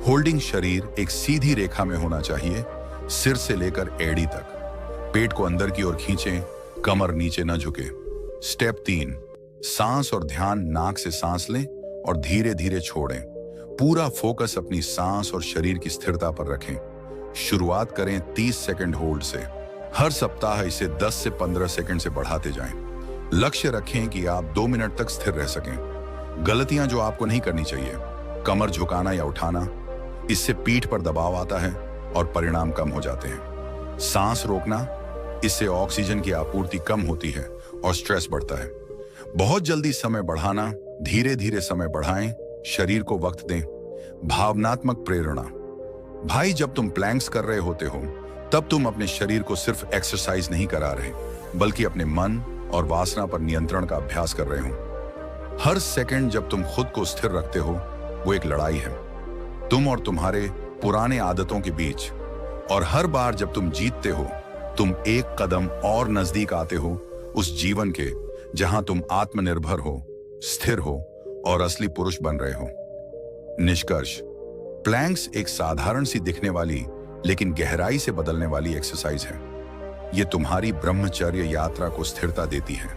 holding. शरीर एक सीधी रेखा में होना चाहिए, सिर से लेकर एड़ी तक। पेट को अंदर की ओर खींचें, कमर नीचे न झुके। स्टेप 3, सांस और ध्यान। नाक से सांस लें और धीरे धीरे छोड़ें। पूरा फोकस अपनी सांस और शरीर की स्थिरता पर रखें। शुरुआत करें 30 सेकंड होल्ड से। हर सप्ताह इसे 10 से 15 सेकंड से बढ़ाते जाएं। लक्ष्य रखें कि आप 2 मिनट तक स्थिर रह सकें। गलतियां जो आपको नहीं करनी चाहिए, कमर झुकाना या उठाना, इससे पीठ पर दबाव आता है और परिणाम कम हो जाते हैं। सांस रोकना, इससे ऑक्सीजन की आपूर्ति कम होती है और स्ट्रेस बढ़ता है। बहुत जल्दी समय बढ़ाना, धीरे धीरे समय बढ़ाएं, शरीर को वक्त दें। भावनात्मक प्रेरणा, भाई जब तुम प्लैंक्स कर रहे होते हो तब तुम अपने शरीर को सिर्फ एक्सरसाइज नहीं करा रहे, बल्कि अपने मन और वासना पर नियंत्रण का अभ्यास कर रहे हो। हर सेकंड जब तुम खुद को स्थिर रखते हो वो एक लड़ाई है, तुम और तुम्हारे पुराने आदतों के बीच। और हर बार जब तुम जीतते हो, तुम एक कदम और नजदीक आते हो उस जीवन के जहां तुम आत्मनिर्भर हो, स्थिर हो और असली पुरुष बन रहे हो। निष्कर्ष, प्लैंक्स एक साधारण सी दिखने वाली लेकिन गहराई से बदलने वाली एक्सरसाइज है। ये तुम्हारी ब्रह्मचर्य यात्रा को स्थिरता देती है,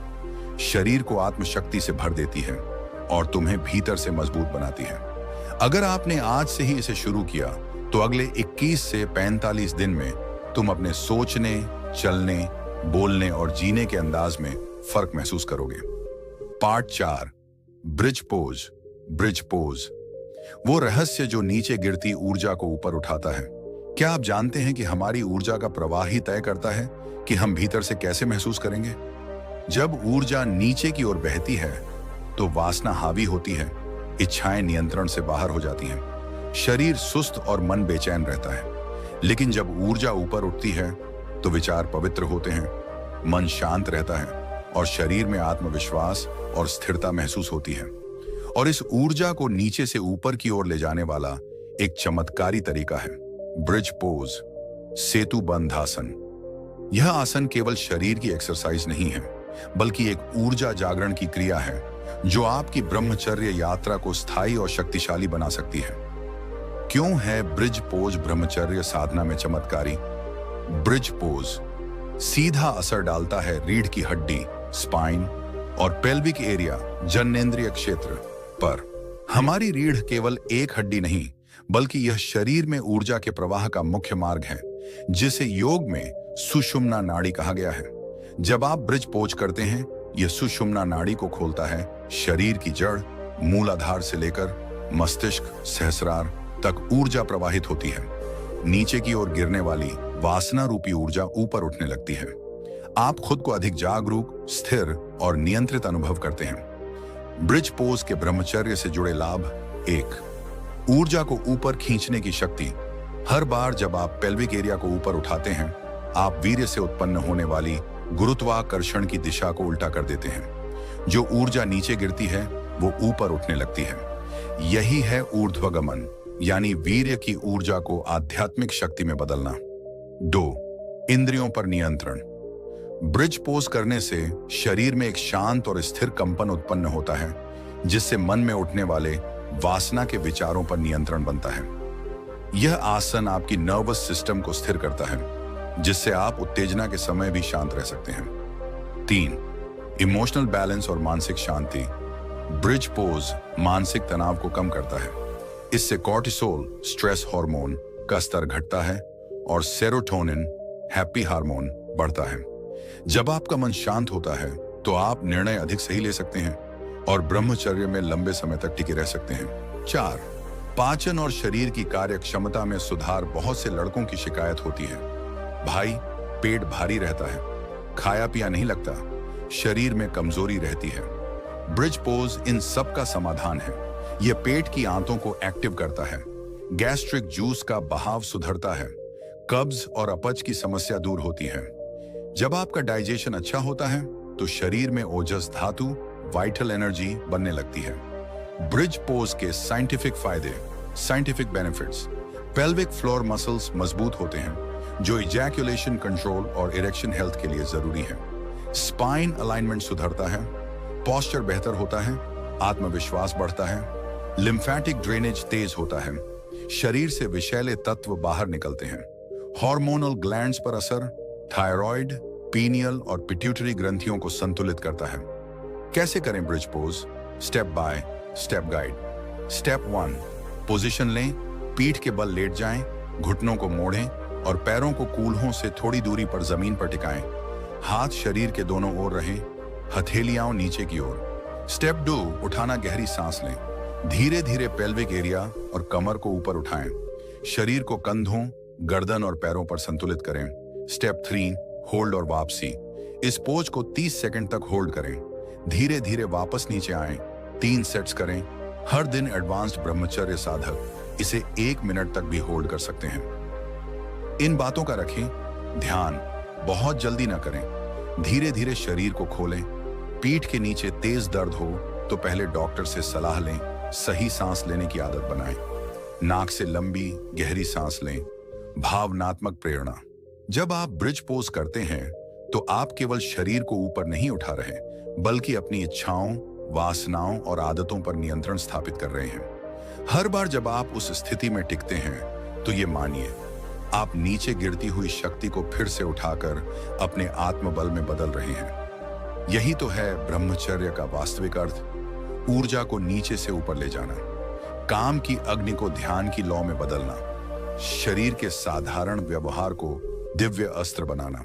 शरीर को आत्मशक्ति से भर देती है और तुम्हें भीतर से मजबूत बनाती है। अगर आपने आज से ही इसे शुरू किया तो अगले 21 से 45 दिन में तुम अपने सोचने, चलने, बोलने और जीने के अंदाज में फर्क महसूस करोगे। Part 4, bridge pose. Bridge pose वो रहस्य जो नीचे गिरती ऊर्जा को ऊपर उठाता है। क्या आप जानते हैं कि हमारी ऊर्जा का प्रवाह ही तय करता है कि हम भीतर से कैसे महसूस करेंगे? जब ऊर्जा नीचे की ओर बहती है तो वासना हावी होती है, इच्छाएं नियंत्रण से बाहर हो जाती हैं, शरीर सुस्त और मन बेचैन रहता है। लेकिन जब ऊर्जा ऊपर उठती है तो विचार पवित्र होते हैं, मन शांत रहता है और शरीर में आत्मविश्वास और स्थिरता महसूस होती है। और इस ऊर्जा को नीचे से ऊपर की ओर ले जाने वाला एक चमत्कारी तरीका है ब्रिज पोज, सेतु बंध आसन। यह आसन केवल शरीर की एक्सरसाइज नहीं है, बल्कि एक ऊर्जा जागरण की क्रिया है जो आपकी ब्रह्मचर्य यात्रा को स्थायी और शक्तिशाली बना सकती है। क्यों है ब्रिज पोज ब्रह्मचर्य साधना में चमत्कारी? ब्रिज पोज सीधा असर डालता है रीढ़ की हड्डी, स्पाइन और पेल्विक एरिया, जननेंद्रिय क्षेत्र पर। हमारी रीढ़ केवल एक हड्डी नहीं, बल्कि यह शरीर में ऊर्जा के प्रवाह का मुख्य मार्ग है, जिसे योग में सुषुम्ना नाड़ी कहा गया है। जब आप ब्रिज पोज करते हैं, यह सुषुम्ना नाड़ी को खोलता है। शरीर की जड़, मूलाधार से लेकर मस्तिष्क, सहस्रार तक ऊर्जा प्रवाहित होती है। नीचे की ओर गिरने वाली वासना रूपी ऊर्जा ऊपर उठने लगती है। आप खुद को अधिक जागरूक, स्थिर और नियंत्रित अनुभव करते हैं। ब्रिज पोज के ब्रह्मचर्य से जुड़े लाभ: 1. ऊर्जा को ऊपर खींचने की शक्ति। हर बार जब आप पेल्विक एरिया को ऊपर उठाते हैं, आप वीर्य से उत्पन्न होने वाली गुरुत्वाकर्षण की दिशा को उल्टा कर देते हैं। जो ऊर्जा नीचे गिरती है वो ऊपर उठने लगती है। यही है ऊर्ध्वगमन, यानी वीर्य की ऊर्जा को आध्यात्मिक शक्ति में बदलना। 2. इंद्रियों पर नियंत्रण। ब्रिज पोज करने से शरीर में एक शांत और स्थिर कंपन उत्पन्न होता है, जिससे मन में उठने वाले वासना के विचारों पर नियंत्रण बनता है। यह आसन आपकी नर्वस सिस्टम को स्थिर करता है, जिससे आप उत्तेजना के समय भी शांत रह सकते हैं। 3. इमोशनल बैलेंस और मानसिक शांति। ब्रिज पोज मानसिक तनाव को कम करता है। इससे कॉर्टिसोल, स्ट्रेस हार्मोन का स्तर घटता है और सेरोटोनिन, हैप्पी हार्मोन बढ़ता है। जब आपका मन शांत होता है तो आप निर्णय अधिक सही ले सकते हैं और ब्रह्मचर्य में लंबे समय तक टिके रह सकते हैं। 4. पाचन और शरीर की कार्य क्षमता में सुधार। बहुत से लड़कों की शिकायत होती है, भाई पेट भारी रहता है, खाया पिया नहीं लगता, शरीर में कमजोरी रहती है। ब्रिज पोज इन सब का समाधान है। यह पेट की आंतों को एक्टिव करता है, गैस्ट्रिक जूस का बहाव सुधरता है, कब्ज और अपच की समस्या दूर होती है। जब आपका डाइजेशन अच्छा होता है तो शरीर में ओजस धातु, वाइटल एनर्जी बनने लगती है। ब्रिज पोज के साइंटिफिक फायदे, scientific benefits: pelvic floor muscles मजबूत होते हैं, जो इजैक्यूलेशन कंट्रोल और इरेक्शन हेल्थ के लिए जरूरी है। स्पाइन अलाइनमेंट सुधरता है, पोस्चर बेहतर होता है, आत्मविश्वास बढ़ता है, लिम्फेटिक ड्रेनेज तेज होता है, शरीर से विषैले तत्व बाहर निकलते हैं। हार्मोनल ग्लैंड्स पर असर: थायराइड, पीनियल और पिट्यूटरी ग्रंथियों को संतुलित करता है। कैसे करें bridge pose? Step by step guide. Step 1, position लें, पीठ के बल लेट जाएं, घुटनों को मोड़ें और पैरों को कूल्हों से थोड़ी दूरी पर जमीन पर टिकाएं। हाथ शरीर के दोनों ओर रहें, हथेलियां नीचे की ओर। स्टेप 2, उठाना, गहरी सांस लें। धीरे धीरे पेल्विक एरिया और कमर को ऊपर उठाएं। शरीर को कंधों, गर्दन और पैरों पर संतुलित करें। स्टेप 3, होल्ड और वापसी। इस पोज को 30 सेकंड तक होल्ड करें। धीरे धीरे वापस नीचे आएं। 3 सेट्स करें। हर दिन एडवांस्ड ब्रह्मचर्य साधक इसे 1 मिनट तक भी होल्ड कर सकते हैं। इन बातों का रखें ध्यान, बहुत जल्दी ना करें। धीरे धीरे शरीर को खोलें। पीठ के नीचे तेज दर्द हो तो पहले डॉक्टर से सलाह लें। सही सांस लेने की आदत बनाएं। नाक से लंबी गहरी सांस लें। भावनात्मक प्रेरणा। जब आप ब्रिज पोज करते हैं तो आप केवल शरीर को ऊपर नहीं उठा रहे, बल्कि अपनी इच्छाओं, वासनाओं और आदतों पर नियंत्रण स्थापित कर रहे हैं। हर बार जब आप उस स्थिति में टिकते हैं तो ये मानिए, आप नीचे गिरती हुई शक्ति को फिर से उठाकर अपने आत्मबल में बदल रहे हैं। यही तो है ब्रह्मचर्य का वास्तविक अर्थ। ऊर्जा को नीचे से ऊपर ले जाना, काम की अग्नि को ध्यान की लौ में बदलना, शरीर के साधारण व्यवहार को दिव्य अस्त्र बनाना।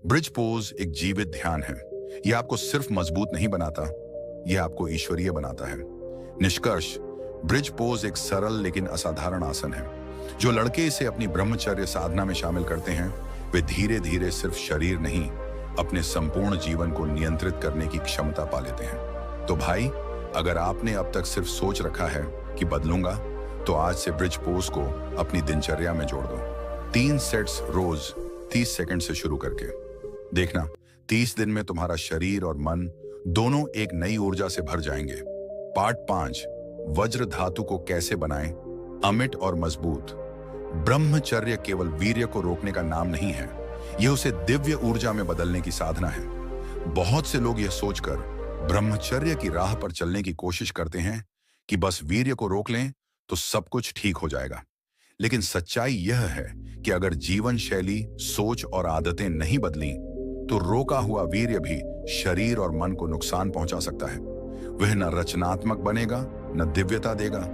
ब्रिज पोज एक जीवित ध्यान है। यह आपको सिर्फ मजबूत नहीं बनाता, यह आपको ईश्वरीय बनाता है। निष्कर्ष, ब्रिज पोज एक सरल लेकिन असाधारण आसन है। जो लड़के इसे अपनी ब्रह्मचर्य साधना में शामिल करते हैं, वे धीरे धीरे सिर्फ शरीर नहीं, अपने संपूर्ण जीवन को नियंत्रित करने की क्षमता पा लेते हैं। तो भाई, अगर आपने अब तक सिर्फ सोच रखा है कि बदलूंगा, तो आज से ब्रिज पोज को अपनी दिनचर्या में जोड़ दो। 3 सेट्स रोज 30 सेकंड से शुरू करके देखना, 30 दिन में तुम्हारा शरीर और मन दोनों एक नई ऊर्जा से भर जाएंगे। पार्ट 5, वज्र धातु को कैसे बनाएं अमिट और मजबूत। ब्रह्मचर्य केवल वीर्य को रोकने का नाम नहीं है, यह उसे दिव्य ऊर्जा में बदलने की साधना है। बहुत से लोग यह सोचकर ब्रह्मचर्य की राह पर चलने की कोशिश करते हैं कि बस वीर्य को रोक लें तो सब कुछ ठीक हो जाएगा। लेकिन सच्चाई यह है कि अगर जीवन शैली, सोच और आदतें नहीं बदली, तो रोका हुआ वीर्य भी शरीर और मन को नुकसान पहुंचा सकता है। वह न रचनात्मक बनेगा, न दिव्यता देगा।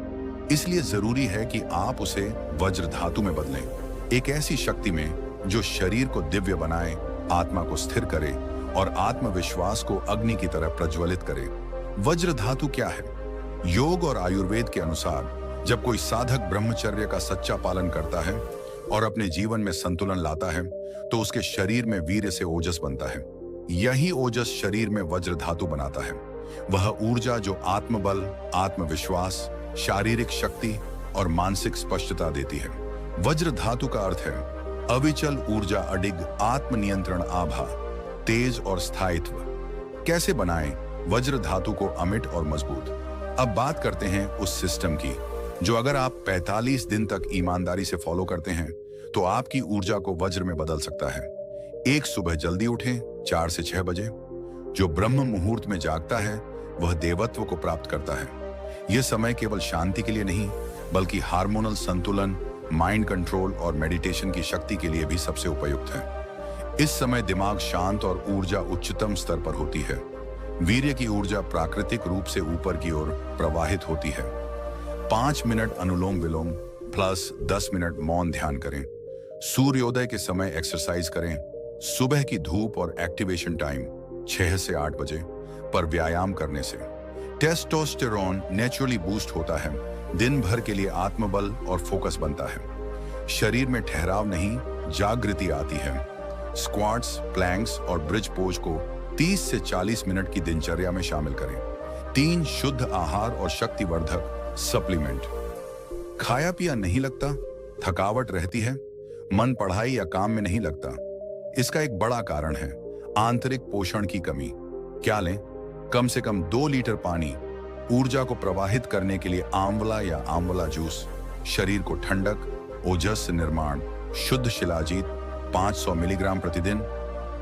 इसलिए जरूरी है कि आप उसे वज्र धातु में बदलें, एक ऐसी शक्ति में जो शरीर को दिव्य बनाए, आत्मा को स्थिर करे और आत्मविश्वास को अग्नि की तरह प्रज्वलित करे। वज्र धातु क्या है? योग और आयुर्वेद के अनुसार जब कोई साधक ब्रह्मचर्य का सच्चा पालन करता है और अपने जीवन में संतुलन लाता है, तो उसके शरीर में वीर्य से ओजस बनता है। यही ओजस शरीर में वज्र धातु बनाता है। वह ऊर्जा जो आत्मबल, आत्मविश्वास, शारीरिक शक्ति और मानसिक स्पष्टता देती है। वज्र धातु का अर्थ है अविचल ऊर्जा, अडिग आत्मनियंत्रण, आभा, तेज और स्थायित्व। कैसे बनाएं वज्र धातु को अमिट और मजबूत? अब बात करते हैं उस सिस्टम की जो अगर आप 45 दिन तक ईमानदारी से फॉलो करते हैं तो आपकी ऊर्जा को वज्र में बदल सकता है। एक, सुबह जल्दी उठें 4 से 6 बजे। जो ब्रह्म मुहूर्त में जागता है वह देवत्व को प्राप्त करता है। यह समय केवल शांति के लिए नहीं, बल्कि हार्मोनल संतुलन, माइंड कंट्रोल और मेडिटेशन की शक्ति के लिए भी सबसे उपयुक्त है। इस समय दिमाग शांत और ऊर्जा उच्चतम स्तर पर होती है। वीर्य की ऊर्जा प्राकृतिक रूप से ऊपर की ओर प्रवाहित होती है। 5 मिनट अनुलोम विलोम प्लस 10 मिनट मौन ध्यान करें। सूर्योदय के समय एक्सरसाइज करें। सुबह की धूप और एक्टिवेशन टाइम 6 से 8 बजे पर व्यायाम करने से टेस्टोस्टेरोन नेचुरली बूस्ट होता है। दिन भर के लिए आत्मबल और फोकस बनता है। शरीर में ठहराव नहीं, जागृति आती है। स्क्वाट्स, प्लैंक्स और ब्रिज पोज को 30 से 40 मिनट की दिनचर्या में शामिल करें। 3, शुद्ध आहार और शक्तिवर्धक सप्लीमेंट। खाया पिया नहीं लगता, थकावट रहती है, मन पढ़ाई या काम में नहीं लगता। इसका एक बड़ा कारण है आंतरिक पोषण की कमी। क्या लें? कम से कम 2 लीटर पानी। ऊर्जा को प्रवाहित करने के लिए आंवला या आंवला जूस। शरीर को ठंडक, ओजस निर्माण, शुद्ध शिलाजीत 500 मिलीग्राम प्रतिदिन।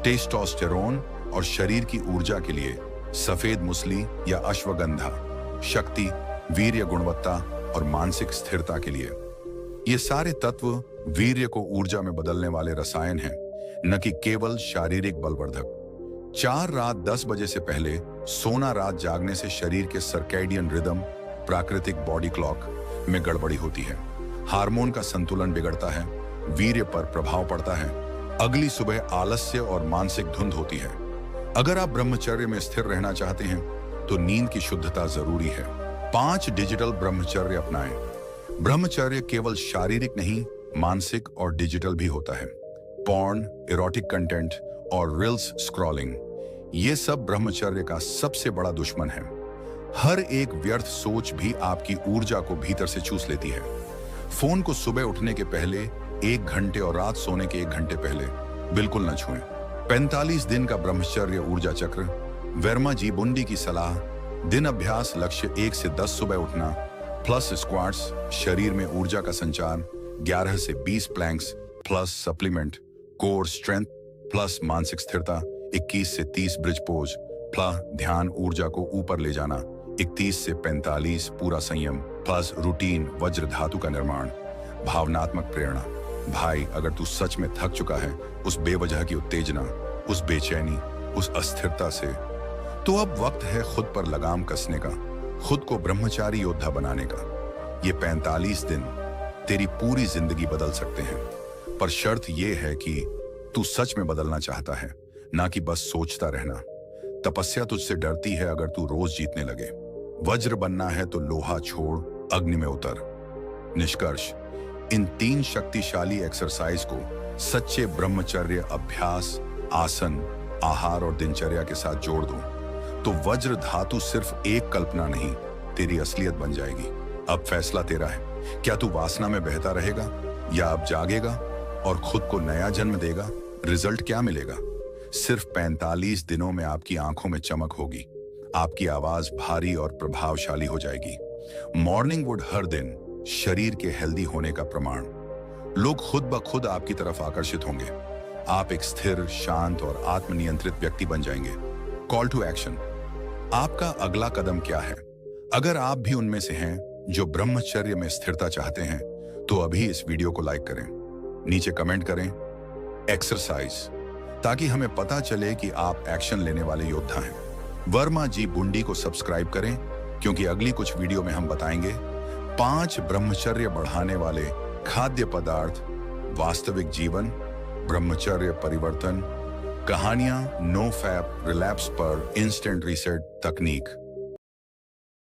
टेस्टोस्टेरोन और शरीर की ऊर्जा के लिए सफेद मुसली या अश्वगंधा। शक्ति, वीर्य गुणवत्ता और मानसिक स्थिरता के लिए। ये सारे तत्व वीर्य को ऊर्जा में बदलने वाले रसायन हैं, न कि केवल शारीरिक बलवर्धक। 4 रात 10 बजे से पहले सोना रात जागने से शरीर के सर्कैडियन रिदम, प्राकृतिक बॉडी क्लॉक में गड़बड़ी होती है। हार्मोन का संतुलन बिगड़ता है, वीर्य पर प्रभाव पड़ता है। अगली सुबह आलस्य और मानसिक धुंध होती है। अगर आप ब्रह्मचर्य में स्थिर रहना चाहते हैं तो नींद की शुद्धता जरूरी है। 5 डिजिटल ब्रह्मचर्य अपनाएं। ब्रह्मचर्य केवल शारीरिक नहीं, मानसिक और डिजिटल भी होता है। पॉर्न, इरोटिक कंटेंट और रील्स स्क्रॉलिंग, ये सब ब्रह्मचर्य का सबसे बड़ा दुश्मन है। हर एक व्यर्थ सोच भी आपकी ऊर्जा को भीतर से चूस लेती है। फोन को सुबह उठने के पहले 1 घंटे और रात सोने के 1 घंटे पहले बिल्कुल न छुएं। 45 दिन का ब्रह्मचर्य ऊर्जा चक्र, वर्मा जी बुंडी की सलाह। दिन अभ्यास लक्ष्य 1 से 10 सुबह उठना, प्लस स्क्वाट्स शरीर में ऊर्जा का संचार, 11 से 20 planks plus supplement, core strength plus मानसिक स्थिरता, 21 से 30 ब्रिज पोज प्लस ध्यान ऊर्जा को ऊपर ले जाना, 31 से 45 पूरा संयम प्लस रूटीन वज्र धातु का निर्माण। भावनात्मक प्रेरणा, भाई अगर तू सच में थक चुका है उस बेवजह की उत्तेजना, उस बेचैनी, उस अस्थिरता से, तो अब वक्त है खुद पर लगाम कसने का, खुद को ब्रह्मचारी योद्धा बनाने का। ये 45 दिन तेरी पूरी जिंदगी बदल सकते हैं, पर शर्त यह है कि तू सच में बदलना चाहता है, ना कि बस सोचता रहना। तपस्या तुझसे डरती है अगर तू रोज जीतने लगे। वज्र बनना है तो लोहा छोड़ अग्नि में उतर। निष्कर्ष, इन 3 शक्तिशाली एक्सरसाइज को सच्चे ब्रह्मचर्य अभ्यास, आसन, आहार और दिनचर्या के साथ जोड़ दो तो वज्र धातु सिर्फ एक कल्पना नहीं, तेरी असलियत बन जाएगी। अब फैसला तेरा है, क्या तू वासना में बहता रहेगा या अब जागेगा और खुद को नया जन्म देगा। रिजल्ट क्या मिलेगा? सिर्फ 45 दिनों में आपकी आंखों में चमक होगी, आपकी आवाज भारी और प्रभावशाली हो जाएगी। मॉर्निंग वुड हर दिन शरीर के हेल्दी होने का प्रमाण। लोग खुद ब खुद आपकी तरफ आकर्षित होंगे। आप एक स्थिर, शांत और आत्मनियंत्रित व्यक्ति बन जाएंगे। कॉल टू एक्शन, आपका अगला कदम क्या है? अगर आप भी उनमें से हैं जो ब्रह्मचर्य में स्थिरता चाहते हैं तो अभी इस वीडियो को लाइक करें, नीचे कमेंट करें एक्सरसाइज, ताकि हमें पता चले कि आप एक्शन लेने वाले योद्धा हैं। वर्मा जी बुंडी को सब्सक्राइब करें, क्योंकि अगली कुछ वीडियो में हम बताएंगे 5 ब्रह्मचर्य बढ़ाने वाले खाद्य पदार्थ, वास्तविक जीवन, ब्रह्मचर्य परिवर्तन, कहानियां, नो फैप रिलैप्स पर इंस्टेंट रीसेट तकनीक।